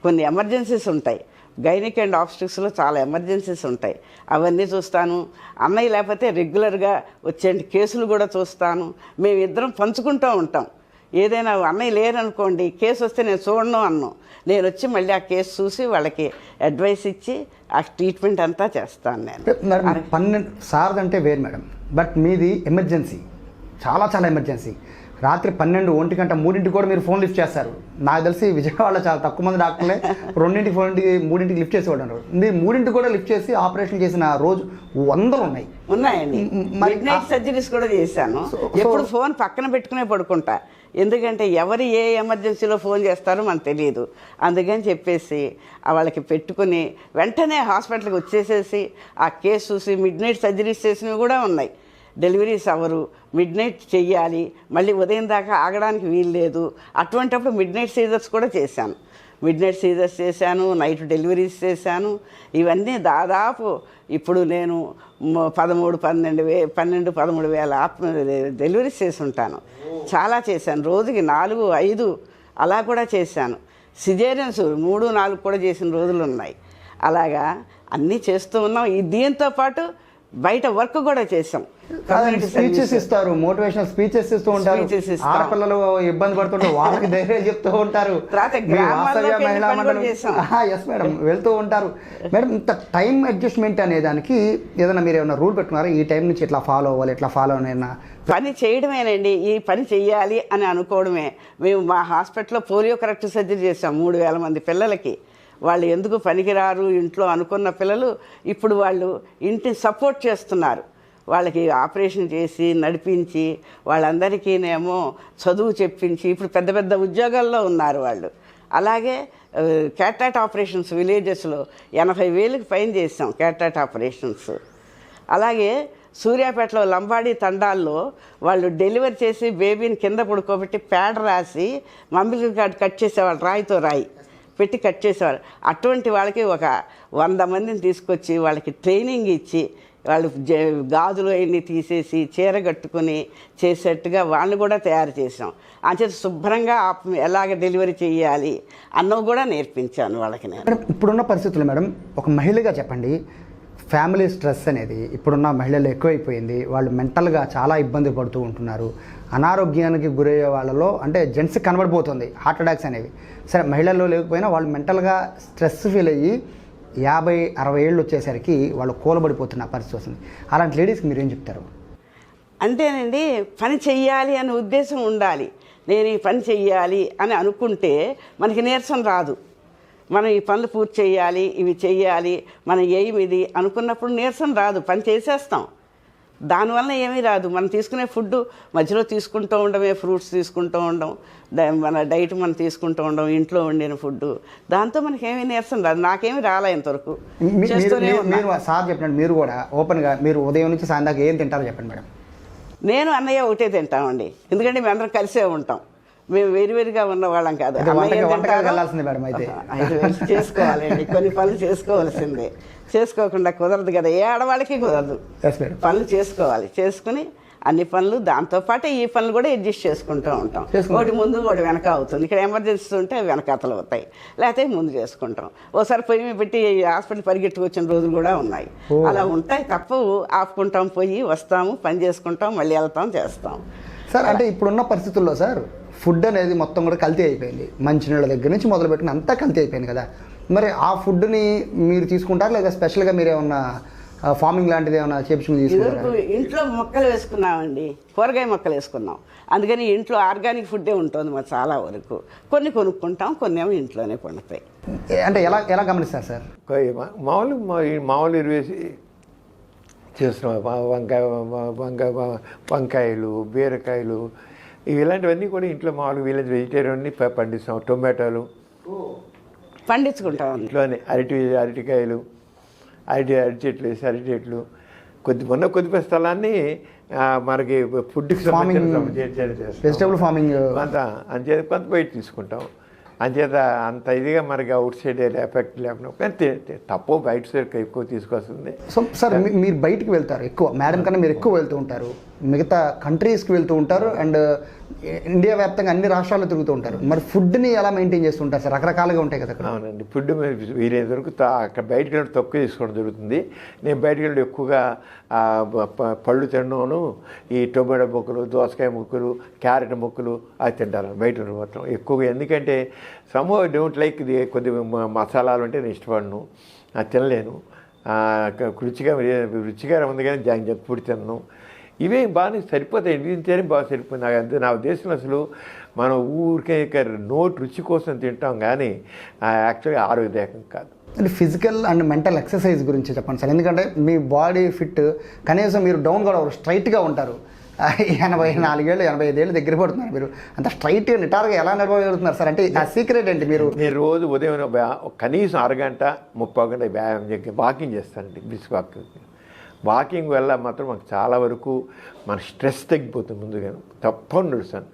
కొన్ని ఎమర్జెన్సీస్ ఉంటాయి, గైనిక్ అండ్ ఆబ్స్టిక్స్లో చాలా ఎమర్జెన్సీస్ ఉంటాయి, అవన్నీ చూస్తాను. అన్నయ్య లేకపోతే రెగ్యులర్గా వచ్చే కేసులు కూడా చూస్తాను. మేమిద్దరం పంచుకుంటూ ఉంటాం. ఏదైనా అన్నయ్య లేరనుకోండి, కేసు వస్తే నేను చూడను అన్ను, నేను వచ్చి మళ్ళీ ఆ కేసు చూసి వాళ్ళకి అడ్వైస్ ఇచ్చి ఆ ట్రీట్మెంట్ అంతా చేస్తాను నేను. మేడం 12 సార్లు అంటే వేరు మేడం, బట్ మీది ఎమర్జెన్సీ, చాలా చాలా ఎమర్జెన్సీ. రాత్రి 12, 1 గంట, 3 కూడా మీరు ఫోన్ లిఫ్ట్ చేస్తారు. నాకు తెలిసి విజయవాడలో చాలా తక్కువ మంది డాక్టర్లే 2, 4, 3 లిఫ్ట్ చేసేవాడు అన్నారు. మీరు 3 కూడా లిఫ్ట్ చేసి ఆపరేషన్ చేసిన రోజు 100 ఉన్నాయండి. మిడ్ నైట్ సర్జరీస్ కూడా చేశాను. ఎప్పుడు ఫోన్ పక్కన పెట్టుకునే పడుకుంటా, ఎందుకంటే ఎవరు ఏ ఎమర్జెన్సీలో ఫోన్ చేస్తారో మనకు తెలియదు. అందుకని చెప్పేసి వాళ్ళకి పెట్టుకుని వెంటనే హాస్పిటల్కి వచ్చేసేసి ఆ కేసు చూసి మిడ్ నైట్ సర్జరీస్ చేసినవి కూడా ఉన్నాయి. డెలివరీస్ అవ్వరు, మిడ్ నైట్ చెయ్యాలి, మళ్ళీ ఉదయం దాకా ఆగడానికి వీలు లేదు. అటువంటప్పుడు మిడ్ నైట్ సీజర్స్ కూడా చేశాను. మిడ్ నైట్ సీజర్స్ చేశాను, నైట్ డెలివరీస్ చేశాను. ఇవన్నీ దాదాపు ఇప్పుడు నేను 13,000 డెలివరీస్ చేసి ఉంటాను. చాలా చేశాను, రోజుకి 4, 5 అలా కూడా చేశాను. సిజేరియన్స్ 3, 4 కూడా చేసిన రోజులు ఉన్నాయి. అలాగా అన్నీ చేస్తూ ఉన్నాం. దీంతో పాటు బయట వర్క్ కూడా చేసాం. స్పీచెస్ ఇస్తారు, మోటివేషనల్ స్పీచెస్ ఇస్తూ ఉంటారు. Speeches ఇస్తాం. ఆడపిల్లలు ఇబ్బంది పడుతుంటే వాళ్ళకి ధైర్యం చెప్తూ ఉంటారు. తర్వాత మీ గ్రామాల్లోకి వాసవ్య మహిళా వెళ్ళి పని మండలం కూడా చేసాం. ఎస్ మేడం, వెళ్తూ ఉంటారు. మేడం, ఇంత టైం అడ్జస్ట్మెంట్ అనే దానికి ఏదైనా మీరు ఏమైనా రూల్ పెట్టుకున్నారా? ఈ టైం నుంచి ఇట్లా ఫాలో అవ్వాలి, ఇట్లా ఫాలో అయినా పని చేయడమేనండి. ఈ పని చెయ్యాలి అని అనుకోవడమే. మేము మా హాస్పిటల్లో పోలియో కరెక్ట్ సర్జరీ చేసాం 3,000 మంది పిల్లలకి. వాళ్ళు ఎందుకు పనికిరారు ఇంట్లో అనుకున్న పిల్లలు ఇప్పుడు వాళ్ళు ఇంటిని సపోర్ట్ చేస్తున్నారు. వాళ్ళకి ఆపరేషన్ చేసి నడిపించి వాళ్ళందరికీనేమో చదువు చెప్పించి ఇప్పుడు పెద్ద పెద్ద ఉద్యోగాల్లో ఉన్నారు వాళ్ళు. అలాగే క్యాట్రాక్ట్ ఆపరేషన్స్ విలేజెస్లో 80,000కి పైన చేసాం క్యాట్రాక్ట్ ఆపరేషన్స్. అలాగే సూర్యాపేటలో లంబాడీ తండాల్లో వాళ్ళు డెలివరీ చేసి బేబీని కింద పడుకోబెట్టి ప్యాడ్ రాసి మమ్మీ కార్డు కట్ చేసేవాళ్ళు, రాయితో రాయి పెట్టి కట్ చేసేవాళ్ళు. అటువంటి వాళ్ళకి ఒక 100 మందిని తీసుకొచ్చి వాళ్ళకి ట్రైనింగ్ ఇచ్చి వాళ్ళు గాజులు అవన్నీ తీసేసి చీర కట్టుకుని చేసేట్టుగా వాళ్ళని కూడా తయారు చేసాం. అంచేత శుభ్రంగా ఎలాగ డెలివరీ చేయాలి అన్నవి కూడా నేర్పించాను వాళ్ళకి నేను. మేడం, ఇప్పుడున్న పరిస్థితుల్లో మేడం ఒక మహిళగా చెప్పండి, ఫ్యామిలీ స్ట్రెస్ అనేది ఇప్పుడున్న మహిళలు ఎక్కువైపోయింది. వాళ్ళు మెంటల్గా చాలా ఇబ్బంది పడుతూ ఉంటున్నారు. అనారోగ్యానికి గురయ్యే వాళ్ళలో అంటే జెంట్స్ కనబడిపోతుంది హార్ట్ అటాక్స్ అనేవి. సరే, మహిళల్లో లేకపోయినా వాళ్ళు మెంటల్గా స్ట్రెస్ ఫీల్ అయ్యి 50-60 ఏళ్ళు వచ్చేసరికి వాళ్ళు కూలబడిపోతున్న పరిస్థితి వస్తుంది. అలాంటి లేడీస్కి మీరు ఏం చెప్తారు? అంతేనండి, పని చెయ్యాలి అనే ఉద్దేశం ఉండాలి. నేను ఈ పని చెయ్యాలి అని అనుకుంటే మనకి నీరసం రాదు. మనం ఈ పనులు పూర్తి చేయాలి, ఇవి చెయ్యాలి, మన ఎయిమ్ ఇది అనుకున్నప్పుడు నీరసం రాదు, పని చేసేస్తాం. దానివల్ల ఏమీ రాదు. మనం తీసుకునే ఫుడ్ మధ్యలో తీసుకుంటూ ఉండమే, ఫ్రూట్స్ తీసుకుంటూ ఉండడం, మన డైట్ మనం తీసుకుంటూ ఉండడం, ఇంట్లో వండిన ఫుడ్, దాంతో మనకేమీ నీరసం రాదు. నాకేమీ రాలే ఇంతవరకు. మీరు సార్ చెప్పినట్టు మీరు కూడా ఓపెన్గా మీరు ఉదయం నుంచి సాయంత్రం దాకా ఏం తింటారో చెప్పండి మేడం. నేను అన్నయ్య ఒకటే తింటామండి, ఎందుకంటే మేము అందరం కలిసే ఉంటాం. మేము వేరువేరుగా ఉన్న వాళ్ళం కాదు. వెళ్ళాల్సింది మేడం. అయితే 5 వేలు చేసుకోవాలండి, కొన్ని పనులు చేసుకోవాల్సిందే. చేసుకోకుండా కుదరదు కదా, ఏ ఆడవాళ్ళకి కుదరదు. పనులు చేసుకోవాలి, చేసుకుని అన్ని పనులు దాంతోపాటు ఈ పనులు కూడా అడ్జస్ట్ చేసుకుంటూ ఉంటాం. ఒకటి ముందు ఒకటి వెనక అవుతుంది. ఇక్కడ ఎమర్జెన్సీ ఉంటే వెనకాతలు అవుతాయి, లేకపోతే ముందు చేసుకుంటాం. ఓసారి పొయ్యి పెట్టి హాస్పిటల్ పరిగెట్టుకొచ్చిన రోజులు కూడా ఉన్నాయి. అలా ఉంటాయి, తప్పవు. ఆపుకుంటాం, పోయి వస్తాము, పని చేసుకుంటాం, మళ్ళీ వెళ్తాం, చేస్తాం. సార్, అంటే ఇప్పుడున్న పరిస్థితుల్లో సార్ ఫుడ్ అనేది మొత్తం కూడా కల్తీ అయిపోయింది. మంచినీళ్ళ దగ్గర నుంచి మొదలుపెట్టిన అంతా కల్తీ అయిపోయింది కదా. మరి ఆ ఫుడ్ని మీరు తీసుకుంటారా, లేదా స్పెషల్గా మీరు ఏమన్నా ఫార్మింగ్ లాంటిది ఏమైనా చేపించుకుని తీసుకుంటారా? ఇంట్లో మొక్కలు వేసుకున్నామండి, కూరగాయ మొక్కలు వేసుకున్నాం. అందుకని ఇంట్లో ఆర్గానిక్ ఫుడ్డే ఉంటుంది మరి చాలా వరకు. కొన్ని కొనుక్కుంటాం, కొన్ని ఏమో ఇంట్లోనే పండుతాయి. అంటే ఎలా ఎలా గమనిస్తారు సార్? మామూలు ఎరువేసి చేస్తున్నాం. వంకాయలు, బీరకాయలు, ఇలాంటివన్నీ కూడా ఇంట్లో మామూలు వీళ్ళ వెజిటేరియన్ని పండిస్తాం. టొమాటోలు పండించుకుంటాం ఇంట్లోనే. అరటికాయలు, అరటి చెట్లు వేసి అరటి చెట్లు కొద్ది స్థలాన్ని మనకి ఫుడ్కి వెజిటబుల్ ఫార్మింగ్ అంతా అంచేత కొంత బయట తీసుకుంటాం. అంచేత అంత ఇదిగా మనకి అవుట్ సైడ్ ఎఫెక్ట్ లేకుండా, కానీ తప్పు బయట సైడ్ ఎక్కువ తీసుకొస్తుంది. సో సార్, మీరు బయటికి వెళ్తారు ఎక్కువ, మేడం కన్నా మీరు ఎక్కువ వెళ్తూ ఉంటారు, మిగతా కంట్రీస్కి వెళ్తూ ఉంటారు, అండ్ ఇండియా వ్యాప్తంగా అన్ని రాష్ట్రాల్లో తిరుగుతూ ఉంటారు. మరి ఫుడ్ని ఎలా మెయింటైన్ చేస్తుంటారు సార్? రకరకాలుగా ఉంటాయి కదా అక్కడ. అవునండి, ఫుడ్ వీలైనంత వరకు అక్కడ బయటకు వెళ్ళి తక్కువ తీసుకోవడం జరుగుతుంది. నేను బయటకు వెళ్ళి ఎక్కువగా పళ్ళు తినడం, ఈ టొమాటో ముక్కలు, దోసకాయ ముక్కలు, క్యారెట్ ముక్కలు అది తింటాను బయట మొత్తం ఎక్కువగా. ఎందుకంటే సమ్హౌ ఐ డోంట్ లైక్ ఇది. కొద్దిగా మసాలాలు అంటే నేను ఇష్టపడను, అది తినలేను. రుచిగా ఉంది కానీ జంక్ ఫుడ్ తినను. ఇవే బాగానే సరిపోతాయి, తింటేనే బాగా సరిపోయింది. నాకు అంతే. నా ఉద్దేశం అసలు మనం ఊరికే నోటి రుచి కోసం తింటాం కానీ యాక్చువల్గా ఆరోగ్యదాయకం కాదు. అంటే ఫిజికల్ అండ్ మెంటల్ ఎక్సర్సైజ్ గురించి చెప్పండి సార్. ఎందుకంటే మీ బాడీ ఫిట్, కనీసం మీరు డౌన్ కూడా స్ట్రైట్గా ఉంటారు. 84 ఏళ్ళు 85 ఏళ్ళు దగ్గర పడుతున్నారు మీరు. అంత స్ట్రైట్గా నిటారుగా ఎలా నిర్వహిస్తున్నారు సార్? అంటే ఆ సీక్రెట్ ఏంటి? నేను రోజు ఉదయం కనీసం 1 గంట 30 గంట వ్యాయామం వాకింగ్ చేస్తానండి, బ్రిస్క్ వాకింగ్. వాకింగ్ వల్ల మాత్రం మాకు చాలా వరకు మన స్ట్రెస్ తగ్గిపోతుంది. ముందుగా తప్పని నడుస్తాను.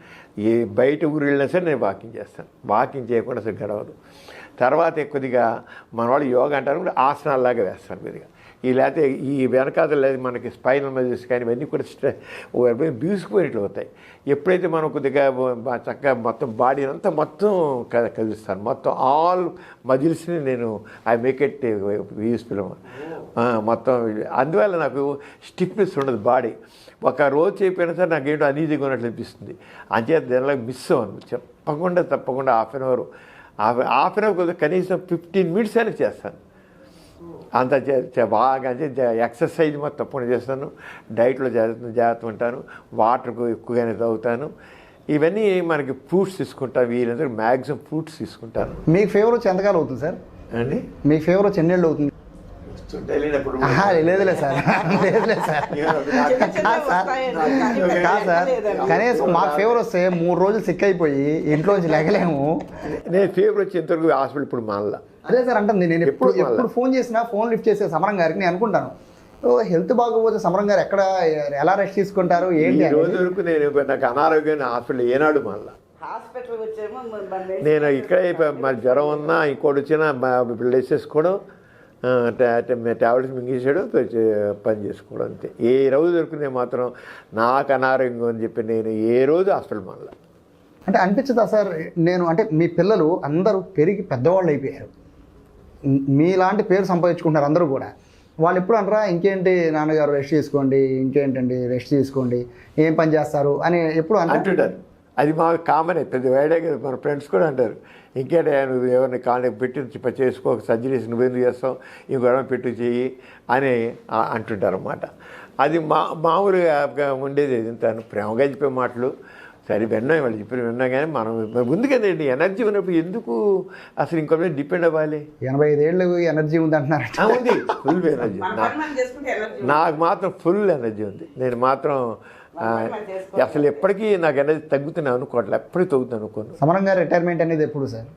ఏ బయట ఊరు వెళ్ళినా సరే నేను వాకింగ్ చేస్తాను. వాకింగ్ చేయకుండా అసలు గడవదు. తర్వాత కొద్దిగా మన వాళ్ళు యోగా అంటారు కూడా ఆసనాల్లాగా వేస్తాను కొద్దిగా. ఈ లేకపోతే ఈ వెనకాల లేదు మనకి స్పైనల్ మజిల్స్ కానీ ఇవన్నీ కూడా బీసుకుపోయినట్లు అవుతాయి. ఎప్పుడైతే మనం కొద్దిగా చక్కగా మొత్తం బాడీ అంతా మొత్తం కదిలిస్తాను. మొత్తం ఆల్ మజిల్స్ని నేను ఐ మేక్ ఇట్ యూస్ఫుల్ మొత్తం. అందువల్ల నాకు స్టిఫ్నెస్ ఉండదు బాడీ. ఒక రోజు చేయకపోయినా సరే నాకు ఏంటో అనీజీగా ఉన్నట్లు అనిపిస్తుంది. అంచేత దానిలో మిస్ అవ్వను. తప్పకుండా హాఫ్ అన్ అవర్ కొద్దిగా కనీసం 15 minutes అయినా చేస్తాను. అంత బాగా ఎక్సర్సైజ్ మొత్తం తప్పకుండా చేస్తాను. డైట్లో జాగ్రత్త ఉంటాను. వాటర్ ఎక్కువగానే తాగుతాను. ఇవన్నీ మనకి ఫ్రూట్స్ తీసుకుంటాను. వీళ్ళందరూ మ్యాక్సిమం ఫ్రూట్స్ తీసుకుంటాను. మీకు ఫీవర్ వచ్చి ఎంతకాలం అవుతుంది సార్? అండి మీ ఫీవర్ వచ్చి ఎన్నేళ్ళు అవుతుంది? లేదులే సార్, లేదులే సార్, కాదు సార్. కనీసం మాకు ఫీవర్ వస్తే 3 రోజులు సిక్ అయిపోయి ఇంట్లోంచి లేగలేము. నేను ఫీవర్ వచ్చేంతవరకు హాస్పిటల్ ఇప్పుడు మానలా. అదే సార్ అంటుంది. నేను ఎప్పుడు ఫోన్ చేసినా ఫోన్ లిఫ్ట్ చేసే సమరం గారికి నేను అనుకుంటాను, హెల్త్ బాగోపోతే సమరం గారు ఎక్కడ ఎలా రెస్ట్ తీసుకుంటారు ఏంటి? ఈ రోజు వరకు నేను నాకు అనారోగ్యాన్ని హాస్పిటల్ ఏనాడు మళ్ళా. నేను ఇక్కడే మరి జ్వరం ఉన్నా ఇంకోటి వచ్చినా బ్లడ్ వేసేసుకోవడం, ట్యాబ్లెట్స్ మింగేసాడు, పని చేసుకోవడం అంతే. ఏ రోజు దొరికితే మాత్రం నాకు అనారోగ్యం అని చెప్పి నేను ఏ రోజు హాస్పిటల్ మళ్ళా. అంటే అనిపించదా సార్? నేను అంటే మీ పిల్లలు అందరూ పెరిగి పెద్దవాళ్ళు అయిపోయారు, మీలాంటి పేరు సంపాదించుకుంటున్నారు అందరూ కూడా. వాళ్ళు ఎప్పుడు అంటారా ఇంకేంటి నాన్నగారు రెస్ట్ తీసుకోండి, ఇంకేంటండి రెస్ట్ తీసుకోండి, ఏం పని చేస్తారు అని ఎప్పుడు అంటుంటారు. అది మాకు కామనే, పెద్ద వేడే కదా. మన ఫ్రెండ్స్ కూడా అంటారు ఇంకేంటే నువ్వు ఎవరిని కాంటాక్ట్ పెట్టి చేసుకో, సర్జరీస్ నువ్వెందుకు చేస్తావు, ఇంకొక పెట్టు చెయ్యి అని అంటుంటారు అన్నమాట. అది మామూలుగా ఉండేది. తను ప్రేమగా చెప్పే మాటలు సరే విన్నాం, వాళ్ళు చెప్పిన విన్నా. కానీ మనం ముందు కదండి ఎనర్జీ ఉన్నప్పుడు ఎందుకు అసలు ఇంకొక మీద డిపెండ్ అవ్వాలి? 85 ఏళ్ళు ఎనర్జీ ఉంది అంటున్నారు. ఉంది, ఫుల్ ఎనర్జీ. నాకు మాత్రం ఫుల్ ఎనర్జీ ఉంది. నేను మాత్రం అసలు ఎప్పటికీ నాకు ఎనర్జీ తగ్గుతున్నాను అనుకోవట్లే, ఎప్పటికీ తగ్గుతాను అనుకోను. సమరం గారు రిటైర్మెంట్ అనేది ఎప్పుడు సార్?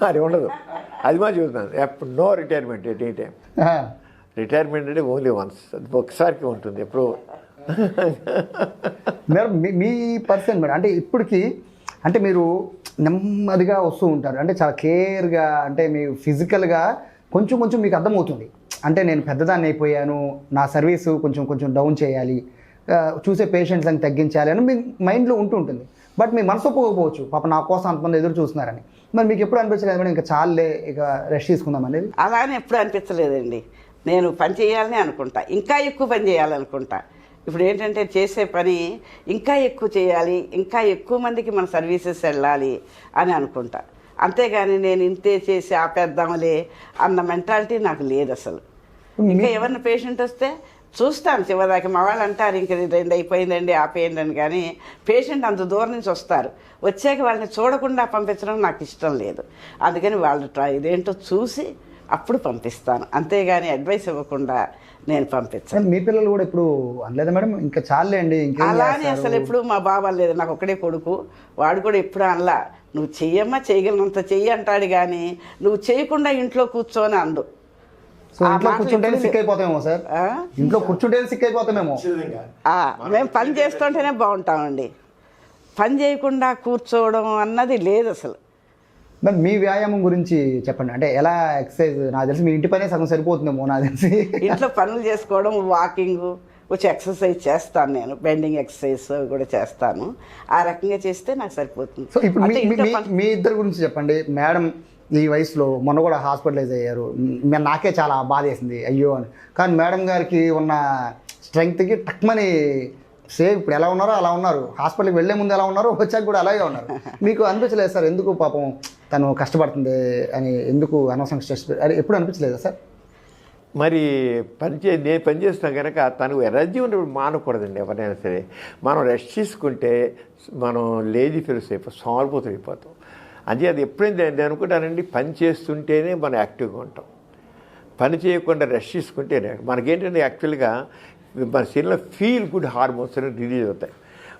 అది ఉండదు. అది మా చూస్తున్నాను ఎప్పుడు no retirement at any time. Retirement అంటే ఓన్లీ వన్స్, అది ఒకసారికి ఉంటుంది ఎప్పుడో. మేడం మీ పర్సన్ మేడం అంటే ఇప్పటికీ అంటే మీరు నెమ్మదిగా వస్తూ ఉంటారు, అంటే చాలా కేర్గా, అంటే మీ ఫిజికల్గా కొంచెం మీకు అర్థమవుతుంది. అంటే నేను పెద్దదాన్ని అయిపోయాను, నా సర్వీసు కొంచెం డౌన్ చేయాలి, చూసే పేషెంట్స్ అని తగ్గించాలి అని మీ మైండ్లో ఉంటుంటుంది. బట్ మీ మనసు పోకపోవచ్చు, పాప నా కోసం అంతమంది ఎదురు చూస్తున్నారని. మరి మీకు ఎప్పుడు అనిపించలేదు మేడం ఇంకా చాలే ఇక రెస్ట్ తీసుకుందాం అనేది? అలానే ఎప్పుడు అనిపించలేదండి. నేను పని చేయాలని అనుకుంటా, ఇంకా ఎక్కువ పని చేయాలనుకుంటా. ఇప్పుడు ఏంటంటే చేసే పని ఇంకా ఎక్కువ చేయాలి, ఇంకా ఎక్కువ మందికి మన సర్వీసెస్ వెళ్ళాలి అని అనుకుంటా. అంతేగాని నేను ఇంతే చేసి ఆపేద్దాంలే అన్న మెంటాలిటీ నాకు లేదు అసలు. ఇంకా ఎవరిని పేషెంట్ వస్తే చూస్తాను చివరిదాకా. మా వాళ్ళు అంటారు ఇంక 2 అయిపోయిందండి ఆపేయండి అని. కానీ పేషెంట్ అంత దూరం నుంచి వస్తారు, వచ్చాక వాళ్ళని చూడకుండా పంపించడం నాకు ఇష్టం లేదు. అందుకని వాళ్ళు ఇదేంటో చూసి అప్పుడు పంపిస్తాను, అంతేగాని అడ్వైస్ ఇవ్వకుండా నేను పంపించాను. మీ పిల్లలు కూడా ఇప్పుడు అనలేదా మేడం ఇంకా చాలే అండి? అలానే అసలు ఎప్పుడు మా బాబు అనలేదు. నాకు ఒక్కడే కొడుకు, వాడు కూడా ఎప్పుడు అనలా. నువ్వు చెయ్యమ్మా, చేయగలనంత చెయ్యి అంటాడు, కానీ నువ్వు చేయకుండా ఇంట్లో కూర్చోని అందు. ఇంట్లో కూర్చుంటేనే సిక్ అయిపోతామేమో సార్? ఇంట్లో కూర్చుంటేనే సిక్ అయిపోతామేమో. మేము పని చేస్తుంటేనే బాగుంటామండి, పని చేయకుండా కూర్చోవడం అన్నది లేదు అసలు. మరి మీ వ్యాయామం గురించి చెప్పండి. అంటే ఎలా ఎక్సర్సైజ్? నాకు తెలిసి మీ ఇంటి పనే సగం సరిపోతుందేమో నాకు తెలిసి. ఇంట్లో పనులు చేసుకోవడం, వాకింగ్, వచ్చి ఎక్సర్సైజ్ చేస్తాను నేను, బెండింగ్ ఎక్సర్సైజ్ కూడా చేస్తాను. ఆ రకంగా చేస్తే నాకు సరిపోతుంది. సో ఇప్పుడు మీ ఇద్దరు గురించి చెప్పండి. మేడం ఈ వయసులో మొన్న కూడా హాస్పిటలైజ్ అయ్యారు, నాకే చాలా బాధ వేసింది అయ్యో అని. కానీ మేడం గారికి ఉన్న స్ట్రెంగ్త్కి టక్మని సేమ్ ఇప్పుడు ఎలా ఉన్నారో అలా ఉన్నారు. హాస్పిటల్కి వెళ్ళే ముందు ఎలా ఉన్నారో వచ్చాక కూడా అలాగే ఉన్నారు. మీకు అనిపించలేదు సార్ ఎందుకు పాపం తను కష్టపడుతుంది అని, ఎందుకు అనవసరం స్ట్రెస్ అది ఎప్పుడు అనిపించలేదా సార్? మరి నేను పనిచేస్తాను కనుక తనకు ఎనర్జీ ఉన్నప్పుడు మానకూడదండి ఎవరైనా సరే. మనం రెస్ట్ తీసుకుంటే మనం లేజీ ఫీల్స్ సోమరిపోతులు అయిపోతాం. అది ఎప్పుడైనా నేను అనుకుంటానండి, పని చేస్తుంటేనే మనం యాక్టివ్గా ఉంటాం. పని చేయకుండా రెస్ట్ తీసుకుంటే మనకేంటంటే యాక్చువల్గా మన శరీరంలో ఫీల్ గుడ్ హార్మోన్స్ అనేవి రిలీజ్ అవుతాయి.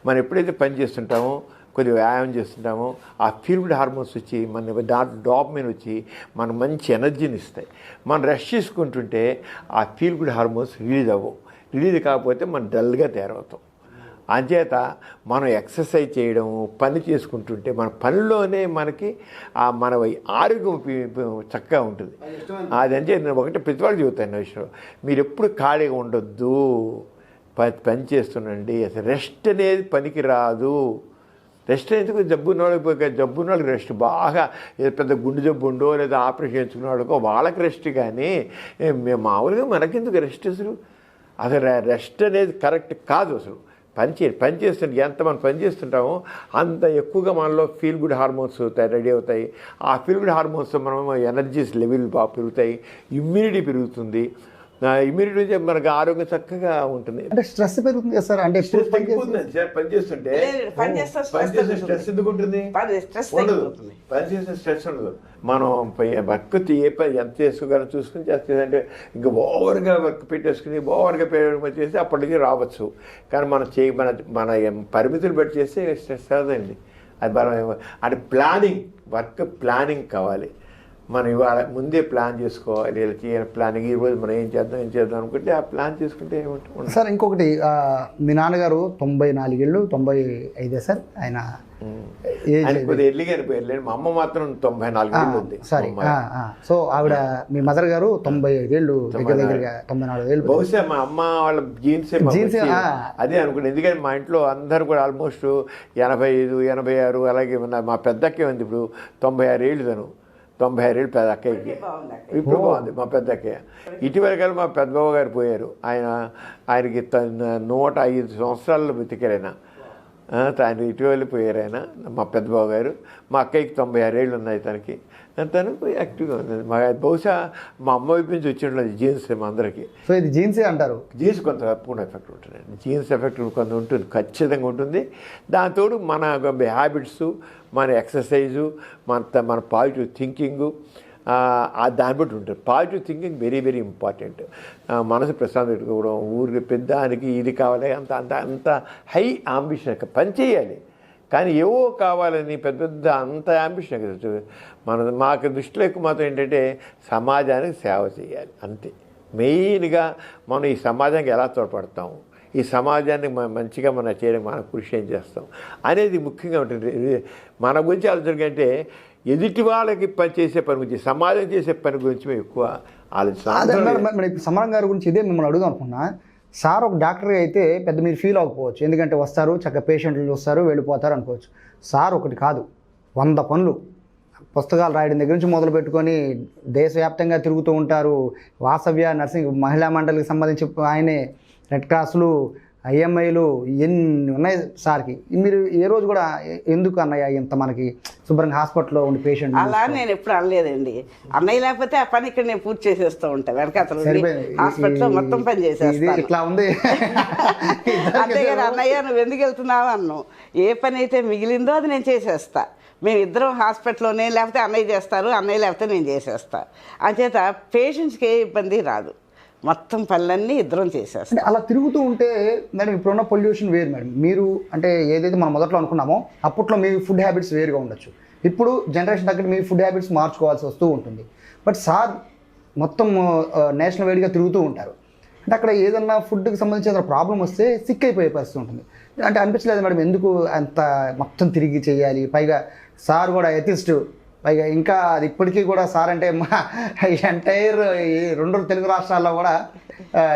మనం ఎప్పుడైతే పని చేస్తుంటామో, కొద్దిగా వ్యాయామం చేస్తుంటామో, ఆ ఫీల్ గుడ్ హార్మోన్స్ వచ్చి మన దాంట్లో డోపమైన్ వచ్చి మనకు మంచి ఎనర్జీని ఇస్తాయి. మనం రెస్ట్ తీసుకుంటుంటే ఆ ఫీల్ గుడ్ హార్మోన్స్ రిలీజ్ అవ్వవు. రిలీజ్ కాకపోతే మనం డల్గా తయారవుతాం. అంచేత మనం ఎక్సర్సైజ్ చేయడం, పని చేసుకుంటుంటే మన పనిలోనే మనకి మన ఆరోగ్యం చక్కగా ఉంటుంది. అదంటే నేను ఒకటి ప్రతివాళ్ళు చెబుతాను విషయం, మీరు ఎప్పుడు ఖాళీగా ఉండొద్దు, పని చేస్తుండండి. అసలు రెస్ట్ అనేది పనికి రాదు. రెస్ట్ ఎందుకు? జబ్బున్న వాళ్ళకి రెస్ట్ బాగా, ఏదో పెద్ద గుండె జబ్బు ఉండో లేదా ఆపరేషన్ చేయించుకున్న వాళ్ళకో వాళ్ళకి రెస్ట్, కానీ మేము మామూలుగా మనకెందుకు రెస్ట్? అసలు రెస్ట్ అనేది కరెక్ట్ కాదు. అసలు పని చేస్తుంటే ఎంత మనం పని చేస్తుంటామో అంత ఎక్కువగా మనలో ఫీల్ గుడ్ హార్మోన్స్ రెడీ అవుతాయి. ఆ ఫీల్ గుడ్ హార్మోన్స్ మనం ఎనర్జీస్ లెవెల్ బాగా పెరుగుతాయి, ఇమ్యూనిటీ పెరుగుతుంది. ఇమ్యూనిటీ నుంచి మనకు ఆరోగ్యం చక్కగా ఉంటుంది. అంటే స్ట్రెస్ పెరుగుతుంది కదా సార్? అంటే పని చేస్తుంటే స్ట్రెస్ ఎందుకు ఉంటుంది? పని చేస్తే స్ట్రెస్ ఉండదు. మనం వర్క్ ఏ పని ఎంత చేసుకోగలం చూసుకుని చేస్తే, ఇంకా ఓవర్గా వర్క్ పెట్టేసుకుని ఓవర్గా చేస్తే అప్పటికి రావచ్చు. కానీ మనం మన పరిమితులు బట్టి చేస్తే స్ట్రెస్ రాదండి. అది మనం అంటే వర్క్ ప్లానింగ్ కావాలి. మనం ఇవాళ ముందే ప్లాన్ చేసుకోవాలి. ఇలా చేయాలి ప్లానింగ్, ఈరోజు మనం ఏం చేద్దాం అనుకుంటే ఆ ప్లాన్ చేసుకుంటే ఏమంటుంది సార్. ఇంకొకటి, మీ నాన్నగారు 94 ఏళ్ళు, 95 సార్ ఆయన కొద్దిగా ఎర్లీగా అనిపోయారు. మా అమ్మ మాత్రం 94 ఏళ్ళు ఉంది. సారీ. సో ఆవిడ, మీ మదర్ గారు 95 ఏళ్ళు, దగ్గరగా 94 ఏళ్ళు. బహుశా మా అమ్మ వాళ్ళ జీన్స్ అదే అనుకుంటే, ఎందుకంటే మా ఇంట్లో అందరూ కూడా ఆల్మోస్ట్ 85, 86 అలాగే ఉన్నారు. మా పెద్దక్కే ఉంది ఇప్పుడు 96 ఏళ్ళు. తను 96 ఏళ్ళు పెద్ద అక్కయ్యకి. ఇప్పుడు బాగుంది మా పెద్ద అక్కయ్య. ఇటీవల మా పెద్దబాబు గారు పోయారు. ఆయనకి 105 సంవత్సరాల్లో బతికారు ఆయన. ఇటీవల పోయారు ఆయన, మా పెద్దబాబు గారు. మా అక్కయ్యకి 96 ఏళ్ళు ఉన్నాయి తనకి. తను యాక్టివ్గా ఉంది. బహుశా మా అమ్మ వైపు నుంచి వచ్చి ఉండదు జీన్స్ మా అందరికీ. సో ఇది జీన్సే అంటారు? జీన్స్ కొంత తప్పకుండా ఎఫెక్ట్ ఉంటుందండి. జీన్స్ ఎఫెక్ట్ కొంత ఉంటుంది, ఖచ్చితంగా ఉంటుంది. దాంతో మన హ్యాబిట్స్, మన ఎక్సర్సైజు, మన పాజిటివ్ థింకింగు దాన్ని బట్టి ఉంటుంది. Positive thinking very very important. మనసు ప్రశాంతం పెట్టుకోవడం, ఊరికి పెద్దానికి ఇది కావాలి అంత హై అంబిషన్. పని చేయాలి కానీ ఏవో కావాలని పెద్ద అంత అంబిషన్ మాకు దృష్టిలో ఎక్కువ మాత్రం ఏంటంటే సమాజానికి సేవ చేయాలి అంతే. మెయిన్గా మనం ఈ సమాజానికి ఎలా తోడ్పడతాము, ఈ సమాజాన్ని మంచిగా మనం చేయడానికి మనం కృషి ఏం చేస్తాం అనేది ముఖ్యంగా ఉంటుంది. మన గురించి ఆలోచన కంటే ఎదుటి వాళ్ళకి చేసే పని గురించి, సమాజం చేసే పని గురించి మేము ఎక్కువ ఆలోచిస్తాం. సమరం గారి గురించి ఇదే మిమ్మల్ని అడుగుదాం అనుకున్నా. సార్ ఒక డాక్టర్ అయితే పెద్ద మీరు ఫీల్ అవ్వకపోవచ్చు, ఎందుకంటే వస్తారు చక్కగా పేషెంట్లు చూస్తారు వెళ్ళిపోతారు అనుకోవచ్చు. సార్ ఒకటి కాదు, 100 పనులు, పుస్తకాలు రాయడం దగ్గర నుంచి మొదలు పెట్టుకొని దేశవ్యాప్తంగా తిరుగుతూ ఉంటారు. వాసవ్య నర్సింగ్ మహిళా మండలికి సంబంధించి ఆయనే రెడ్ క్రాస్లు, ఐఎంఐలు ఎన్ని ఉన్నాయి సార్కి. మీరు ఏ రోజు కూడా ఎందుకు అన్నయ్య ఇంత మనకి శుభ్రంగా హాస్పిటల్లో ఉండి పేషెంట్ అలా నేను ఎప్పుడు అనలేదండి. అన్నయ్య లేకపోతే ఆ పని ఇక్కడ నేను పూర్తి చేసేస్తూ ఉంటాను. వెనకాతలు హాస్పిటల్లో మొత్తం పని చేసేస్తాను. ఇట్లా ఉంది అంతేగాని అన్నయ్య నువ్వు ఎందుకు వెళ్తున్నావు అన్నావు. ఏ పని అయితే మిగిలిందో అది నేను చేసేస్తా. మేమిద్దరం హాస్పిటల్లోనే, లేకపోతే అన్నయ్య చేస్తారు, అన్నయ్య లేకపోతే నేను చేసేస్తా. అంచేత పేషెంట్స్కి ఏ ఇబ్బంది రాదు. మొత్తం పనులన్నీ ఇద్దరం చేసేస్తాం. అలా తిరుగుతూ ఉంటే మేడం ఇప్పుడున్న పొల్యూషన్ వేరు మేడం. మీరు అంటే ఏదైతే మనం మొదట్లో అనుకున్నామో అప్పట్లో మీ ఫుడ్ హ్యాబిట్స్ వేరుగా ఉండొచ్చు. ఇప్పుడు జనరేషన్ తగ్గట్టు మీ ఫుడ్ హ్యాబిట్స్ మార్చుకోవాల్సి వస్తూ ఉంటుంది. బట్ సార్ మొత్తం నేషనల్ వైడ్గా తిరుగుతూ ఉంటారు. అంటే అక్కడ ఏదన్నా ఫుడ్కి సంబంధించిన ప్రాబ్లం వస్తే సిక్ అయిపోయే పరిస్థితి ఉంటుంది. అంటే అనిపించలేదు మేడం ఎందుకు అంత మొత్తం తిరిగి చేయాలి? పైగా సార్ కూడా ఎథిస్ట్, పైగా ఇంకా అది ఇప్పటికీ కూడా సార్ అంటే మా ఎంటైర్ ఈ 2 తెలుగు రాష్ట్రాల్లో కూడా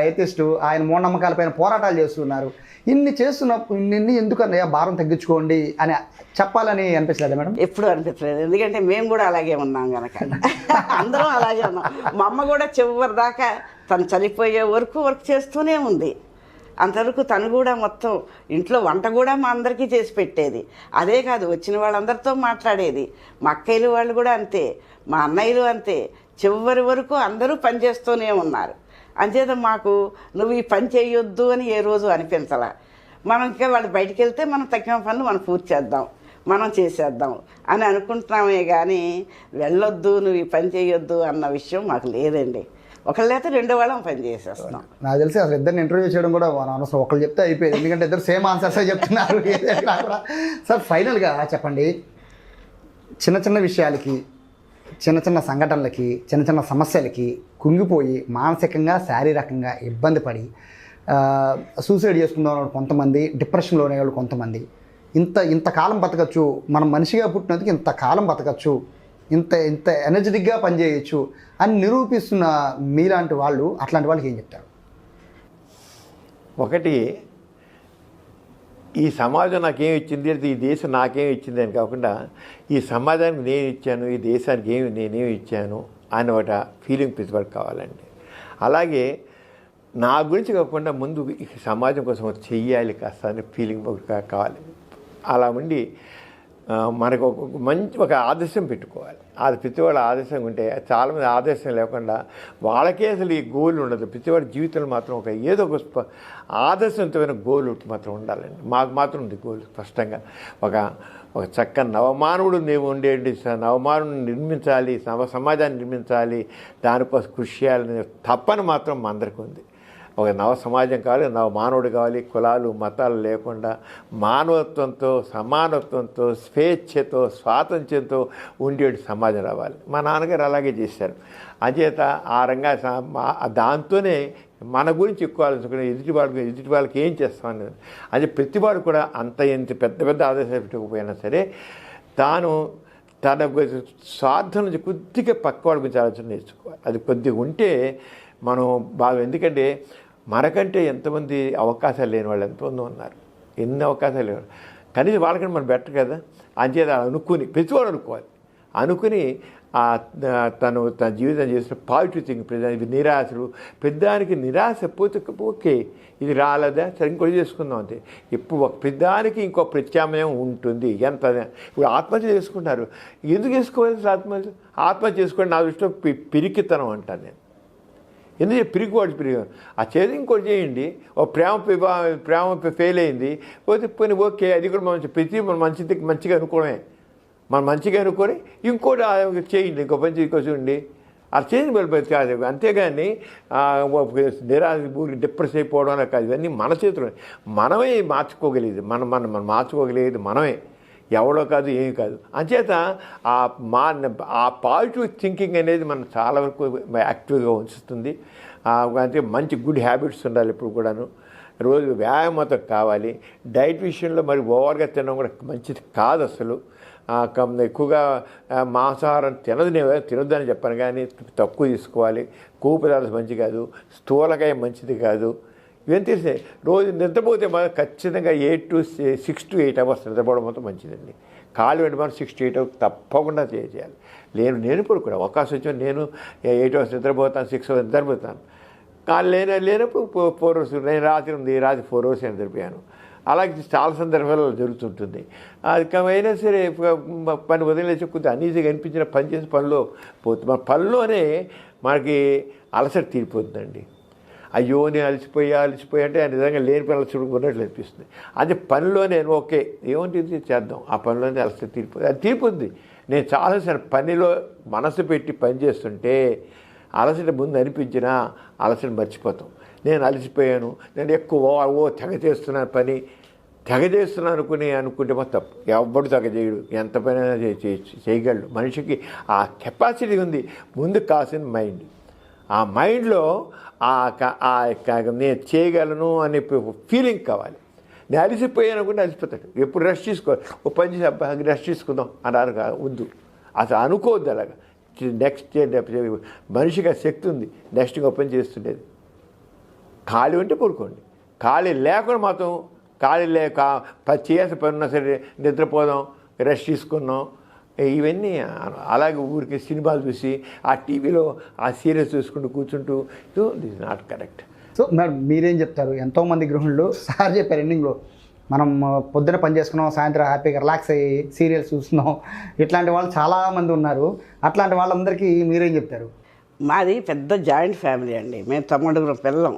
ఎథిస్ట్. ఆయన మూఢనమ్మకాలపైన పోరాటాలు చేస్తున్నారు. ఇన్ని చేస్తున్నప్పుడు ఇన్ని ఎందుకు అన్నయ్య భారం తగ్గించుకోండి అని చెప్పాలని అనిపించలేదు మేడం? ఎప్పుడు అనిపించలేదు, ఎందుకంటే మేము కూడా అలాగే ఉన్నాం కనుక. అందరం అలాగే ఉన్నాం. మా అమ్మ కూడా చివరి దాకా తను చనిపోయే వరకు వర్క్ చేస్తూనే ఉంది. అంతవరకు తను కూడా మొత్తం ఇంట్లో వంట కూడా మా అందరికీ చేసి పెట్టేది. అదే కాదు, వచ్చిన వాళ్ళందరితో మాట్లాడేది. మా అక్కయ్యలు వాళ్ళు కూడా అంతే, మా అన్నయ్యలు అంతే. చివరి వరకు అందరూ పనిచేస్తూనే ఉన్నారు. అంచేత మాకు నువ్వు ఈ పని చేయొద్దు అని ఏ రోజు అనిపించాల. మనం ఇంకా వాళ్ళు బయటికి వెళ్తే మనం తగ్గిన పనులు మనం పూర్తి చేద్దాం, మనం చేసేద్దాం అని అనుకుంటున్నామే కానీ వెళ్ళొద్దు నువ్వు ఈ పని చేయొద్దు అన్న విషయం మాకు లేదండి. ఒకళ్ళైతే 2 వాళ్ళం పని చేసేస్తున్నాం. నాకు తెలిసి అసలు ఇద్దరిని ఇంటర్వ్యూ చేయడం కూడా అనవసరం, ఒకళ్ళు చెప్తే అయిపోయింది. ఎందుకంటే ఇద్దరు సేమ్ ఆన్సర్సే చెప్తున్నారు. సార్ ఫైనల్గా చెప్పండి, చిన్న చిన్న విషయాలకి, చిన్న చిన్న సంఘటనలకి, చిన్న చిన్న సమస్యలకి కుంగిపోయి మానసికంగా శారీరకంగా ఇబ్బంది పడి సూసైడ్ చేసుకుందాం అనే కొంతమంది, డిప్రెషన్లో ఉన్న వాళ్ళు కొంతమంది, ఇంతకాలం బతకచ్చు, మనం మనిషిగా పుట్టినందుకు ఇంతకాలం బతకచ్చు, ఇంత ఎనర్జెటిక్గా పనిచేయచ్చు అని నిరూపిస్తున్న మీలాంటి వాళ్ళు, అట్లాంటి వాళ్ళకి ఏం చెప్తారు? ఒకటి, ఈ సమాజం నాకేం ఇచ్చింది, ఈ దేశం నాకేం ఇచ్చింది అని కాకుండా ఈ సమాజానికి నేను ఇచ్చాను, ఈ దేశానికి నేనేమి ఇచ్చాను అని ఒక ఫీలింగ్ ప్రతివాడికి కావాలండి. అలాగే నా గురించి కాకుండా ముందు ఈ సమాజం కోసం చెయ్యాలి కాస్త అనే ఫీలింగ్ కావాలి. అలా ఉండి మనకు ఒక మంచి ఒక ఆదర్శం పెట్టుకోవాలి. అది ప్రతివాడు ఆదర్శం ఉంటే, చాలామంది ఆదర్శం లేకుండా వాళ్ళకే అసలు ఈ గోల్ ఉండదు. ప్రతివాడి జీవితంలో మాత్రం ఏదో ఒక ఆదర్శవంతమైన గోల్ మాత్రం ఉండాలండి. మాకు మాత్రం ఉంది గోల్ స్పష్టంగా. ఒక చక్కని నవమానవుడు మేము ఉండేది, నవమానవుని నిర్మించాలి, సమాజాన్ని నిర్మించాలి, దానికోసం కృషి చేయాలని తప్పని మాత్రం మా అందరికీ ఉంది. ఒక నవ సమాజం కావాలి, నవ మానవుడు కావాలి, కులాలు మతాలు లేకుండా మానవత్వంతో, సమానత్వంతో, స్వేచ్ఛతో, స్వాతంత్ర్యంతో ఉండే సమాజం రావాలి. మా నాన్నగారు అలాగే చేశారు. అంచేత ఆ రంగా దాంతోనే మన గురించి ఎక్కువ ఆలోచించుకుని ఎదుటి వాళ్ళకి ఏం చేస్తామని. అది ప్రతివాడు కూడా ఎంత పెద్ద ఆదేశాలు పెట్టకపోయినా సరే తన స్వార్థం నుంచి కొద్దిగా పక్కవాడి గురించి ఆలోచన నేర్చుకోవాలి. అది కొద్దిగా ఉంటే మనం బాగా, ఎందుకంటే మనకంటే ఎంతమంది అవకాశాలు లేని వాళ్ళు ఎంతమంది ఉన్నారు, ఎన్ని అవకాశాలు లేవు, కనీసం వాళ్ళకంటే మనం బెటర్ కదా. అంచేత అనుకుని ప్రతివాడు అనుకుని తన జీవితం చేసిన పాజిటివ్ థింగ్. ఇది నిరాశలు, పెద్దానికి నిరాశ పోతే ఓకే, ఇది రాలేదా సరే ఇంకోటి చేసుకుందాం అంతే. ఇప్పుడు ఒక పెద్దానికి ఇంకో ప్రత్యామ్నాయం ఉంటుంది. ఇప్పుడు ఆత్మహత్య చేసుకుంటారు. ఎందుకు చేసుకోవాలి ఆత్మహత్య చేసుకోండి? నా దృష్టిలో పిరికితనం అంటాను నేను. ఎందుకంటే పిరిగి ఆ చేసి ఇంకోటి చేయండి. ఒక ప్రేమ ఫెయిల్ అయింది పోతే పోయి ఓకే, అది కూడా మనం మంచిగా అనుకోవడమే. మనం మంచిగా అనుకొని ఇంకోటి చేయండి, ఇంకో పని ఇంకో చూడండి, అది చేసి వెళ్ళిపోయింది కాదు. అంతేగాని డిప్రెస్ అయిపోవడం అలా కాదు. ఇవన్నీ మన చేతులు, మనమే మార్చుకోగలిగేది, మనం మార్చుకోగలిగేది మనమే, ఎవడో కాదు, ఏమి కాదు. అంచేత ఆ పాజిటివ్ థింకింగ్ అనేది మనం చాలా వరకు యాక్టివ్గా ఉంచుతుంది. అంటే మంచి గుడ్ హ్యాబిట్స్ ఉండాలి ఎప్పుడు కూడాను. రోజు వ్యాయామం కావాలి. డైట్ విషయంలో మరి ఓవర్గా తినడం కూడా మంచిది కాదు అసలు. ఎక్కువగా మాంసాహారం తినొద్దని చెప్పాను, కానీ తక్కువ తీసుకోవాలి. కొవ్వు పదార్థం మంచిది కాదు, స్థూలకాయ మంచిది కాదు. ఇవన్నీ తెలిసే. రోజు నిద్రపోతే మనం ఖచ్చితంగా 6 to 8 hours నిద్రపోవడం మొత్తం మంచిదండి. ఖాళీ వెంట మనం 6 to 8 hours తప్పకుండా చేయాలి. నేను పడుకున్నా అవకాశం వచ్చిన నేను 8 hours నిద్రపోతాను, 6 hours నిద్రపోతాను. ఖాళీ లేనప్పుడు 4 hours. నేను రాత్రి 4 hours నిద్రపోయాను. అలాగే చాలా సందర్భాలలో జరుగుతుంటుంది. అది అయినా సరే పని వదిలేసి కొద్దిగా అనీజీగా అనిపించిన పని చేసే పనిలో పోతుంది. మన పనిలోనే మనకి అలసట తీరిపోతుందండి. అయ్యో నేను అలసిపోయా అంటే నిజంగా లేని పనులు చూడుకున్నట్లు అనిపిస్తుంది. అదే పనిలోనే ఓకే ఏమంటుంది చేద్దాం, ఆ పనిలోనే అలసట తీరిపోతుంది. అది తీరిపోతుంది. నేను చాలాసార్లు పనిలో మనసు పెట్టి పని చేస్తుంటే అలసట ముందు అనిపించినా అలసట మర్చిపోతాం. నేను అలసిపోయాను, నేను ఎక్కువ తెగ చేస్తున్నాను అనుకుంటే మా తప్పు. ఎవ్వడు తెగ చేయడు, ఎంత పని చేయగలడు. మనిషికి ఆ కెపాసిటీ ఉంది. ముందు కాసిన మైండ్, ఆ మైండ్లో నేను చేయగలను అనే ఫీలింగ్ కావాలి. నేను అలసిపోయాను అనుకుంటే అలసిపోతాడు. ఎప్పుడు రెస్ట్ తీసుకోవాలి, ఓ పని చేసి రెస్ట్ తీసుకుందాం అన్నారు వద్దు, అసలు అనుకోవద్దు. అలాగా నెక్స్ట్ మనిషికి ఆ శక్తి ఉంది నెక్స్ట్ ఇంకో పని చేస్తుండేది. ఖాళీ ఉంటే పడుకోండి, ఖాళీ లేకుండా మాత్రం చేయాల్సిన పని ఉన్నా సరే నిద్రపోదాం, రెస్ట్ తీసుకున్నాం, ఇవన్నీ అలాగే ఊరికి సినిమాలు చూసి ఆ టీవీలో ఆ సీరియల్స్ చూసుకుంటూ కూర్చుంటూ this not correct. So madam మీరేం చెప్తారు? ఎంతోమంది గృహిణులు సార్ చెప్పారు ఎండింగ్లో, మనం పొద్దున పని చేసుకున్నాం, సాయంత్రం హ్యాపీగా రిలాక్స్ అయ్యి సీరియల్స్ చూస్తున్నాం, ఇట్లాంటి వాళ్ళు చాలామంది ఉన్నారు. అట్లాంటి వాళ్ళందరికీ మీరేం చెప్తారు? మాది పెద్ద జాయింట్ ఫ్యామిలీ అండి. మేము 9 పిల్లలం.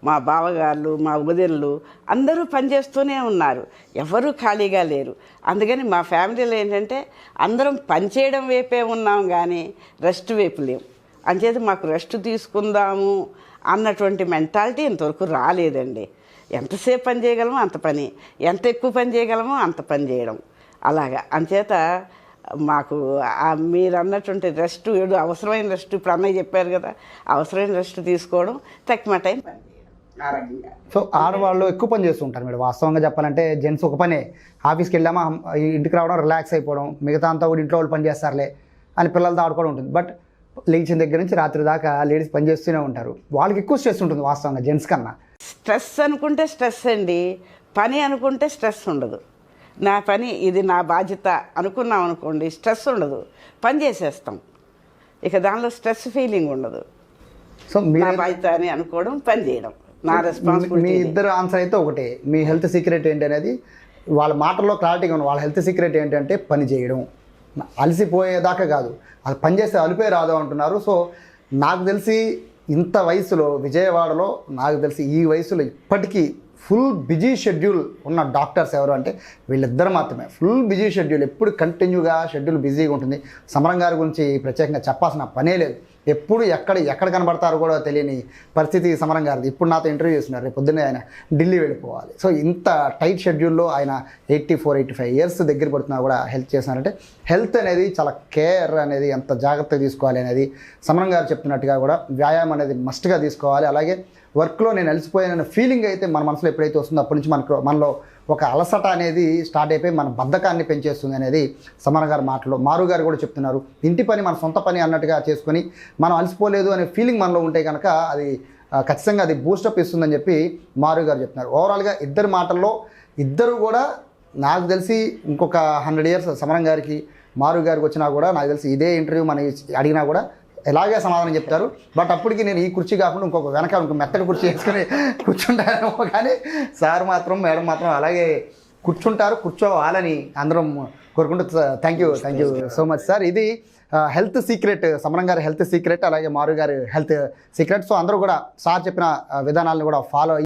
మా బావగారు, మా వదినలు అందరూ పనిచేస్తూనే ఉన్నారు, ఎవరూ ఖాళీగా లేరు. అందుకని మా ఫ్యామిలీలో ఏంటంటే అందరం పనిచేయడం వైపే ఉన్నాం కానీ రెస్ట్ వైపు లేవు. అంచేత మాకు రెస్ట్ తీసుకుందాము అన్నటువంటి మెంటాలిటీ ఇంతవరకు రాలేదండి. ఎంతసేపు పని చేయగలమో అంత పని, ఎంత ఎక్కువ పని చేయగలమో అంత పని చేయడం, అలాగా. అంచేత మాకు మీరు అన్నటువంటి రెస్ట్, ఏదో అవసరమైన రెస్ట్, ఇప్పుడు అన్నయ్య చెప్పారు కదా, అవసరమైన రెస్ట్ తీసుకోవడం, తక్కువ టైం పని చేయడం. ఆరోగ్యంగా. సో ఆడవాళ్ళు ఎక్కువ పని చేస్తూ ఉంటారు మేడం. వాస్తవంగా చెప్పాలంటే జెంట్స్ ఒక పనే, ఆఫీస్కి వెళ్ళామా ఇంటికి రావడం, రిలాక్స్ అయిపోవడం, మిగతా అంతా కూడా ఇంట్లో వాళ్ళు పని చేస్తారులే అని పిల్లలతో ఆడుకోవడం ఉంటుంది. బట్ లేచిన దగ్గర నుంచి రాత్రి దాకా లేడీస్ పని చేస్తూనే ఉంటారు. వాళ్ళకి ఎక్కువ స్ట్రెస్ ఉంటుంది వాస్తవంగా జెంట్స్ కన్నా. స్ట్రెస్ అనుకుంటే స్ట్రెస్ అండి, పని అనుకుంటే స్ట్రెస్ ఉండదు. నా పని ఇది నా బాధ్యత అనుకున్నాం అనుకోండి, స్ట్రెస్ ఉండదు, పని చేసేస్తాం. ఇక దానిలో స్ట్రెస్ ఫీలింగ్ ఉండదు. సో నా మీరు బాధ్యత అని అనుకోవడం, పని చేయడం నా మీ రెస్పాన్సిబిలిటీ. ఇద్దరు ఆన్సర్ అయితే ఒకటే. మీ హెల్త్ సీక్రెట్ ఏంటి అనేది వాళ్ళ మాటల్లో క్లారిటీగా ఉంది. వాళ్ళ హెల్త్ సీక్రెట్ ఏంటంటే పని చేయడం, అలసిపోయేదాకా కాదు, అది పని చేస్తే అలిపే రాదు అంటున్నారు. సో నాకు తెలిసి ఇంత వయసులో విజయవాడలో నాకు తెలిసి ఈ వయసులో ఇప్పటికీ ఫుల్ బిజీ షెడ్యూల్ ఉన్న డాక్టర్స్ ఎవరు అంటే వీళ్ళిద్దరు మాత్రమే. ఫుల్ బిజీ షెడ్యూల్, ఎప్పుడు కంటిన్యూగా షెడ్యూల్ బిజీగా ఉంటుంది. సమరం గారి గురించి ప్రత్యేకంగా చెప్పాల్సిన పనే లేదు. ఎప్పుడు ఎక్కడ కనబడతారో కూడా తెలియని పరిస్థితి సమరం గారిది. ఇప్పుడు నాతో ఇంటర్వ్యూ చేస్తున్నారు, రేపు పొద్దున్నే ఆయన ఢిల్లీ వెళ్ళిపోవాలి. సో ఇంత టైట్ షెడ్యూల్లో ఆయన 84-85 ఇయర్స్ దగ్గర పడుతున్నా కూడా హెల్ప్ చేస్తున్నారంటే హెల్త్ అనేది చాలా కేర్ అనేది ఎంత జాగ్రత్తగా తీసుకోవాలి అనేది సమరం గారు చెప్తున్నట్టుగా కూడా వ్యాయామం అనేది మస్ట్గా తీసుకోవాలి. అలాగే వర్క్లో నేను అలసిపోయానన్న ఫీలింగ్ అయితే మన మనసులో ఎప్పుడైతే వస్తుందో అప్పటి నుంచి మనలో ఒక అలసట అనేది స్టార్ట్ అయిపోయి మన బద్ధకాన్ని పెంచేస్తుంది అనేది సమరం గారి మాటలో. మారు గారు కూడా చెప్తున్నారు, ఇంటి పని మన సొంత పని అన్నట్టుగా చేసుకొని మనం అలసిపోలేదు అనే ఫీలింగ్ మనలో ఉంటే కనుక అది ఖచ్చితంగా అది బూస్టప్ ఇస్తుందని చెప్పి మారు గారు చెప్తున్నారు. ఓవరాల్గా ఇద్దరు మాటల్లో ఇద్దరు కూడా నాకు తెలిసి ఇంకొక 100 ఇయర్స్ సమరం గారికి మారు గారికి వచ్చినా కూడా నాకు తెలిసి ఇదే ఇంటర్వ్యూ మనం అడిగినా కూడా ఎలాగే సమాధానం చెప్తారు. బట్ అప్పటికి నేను ఈ కుర్చీ కాకుండా ఇంకొక వెనక మెత్తడి కుర్చీ వేసుకొని కూర్చుంటారేమో, కానీ సార్ మాత్రం మేడం మాత్రం అలాగే కూర్చుంటారు, కూర్చోవాలని అందరం కోరుకుంటూ thank you so much sir. ఇది హెల్త్ సీక్రెట్, సమరం గారి హెల్త్ సీక్రెట్, అలాగే మారు గారి హెల్త్ సీక్రెట్. సో అందరూ కూడా సార్ చెప్పిన విధానాలను కూడా ఫాలో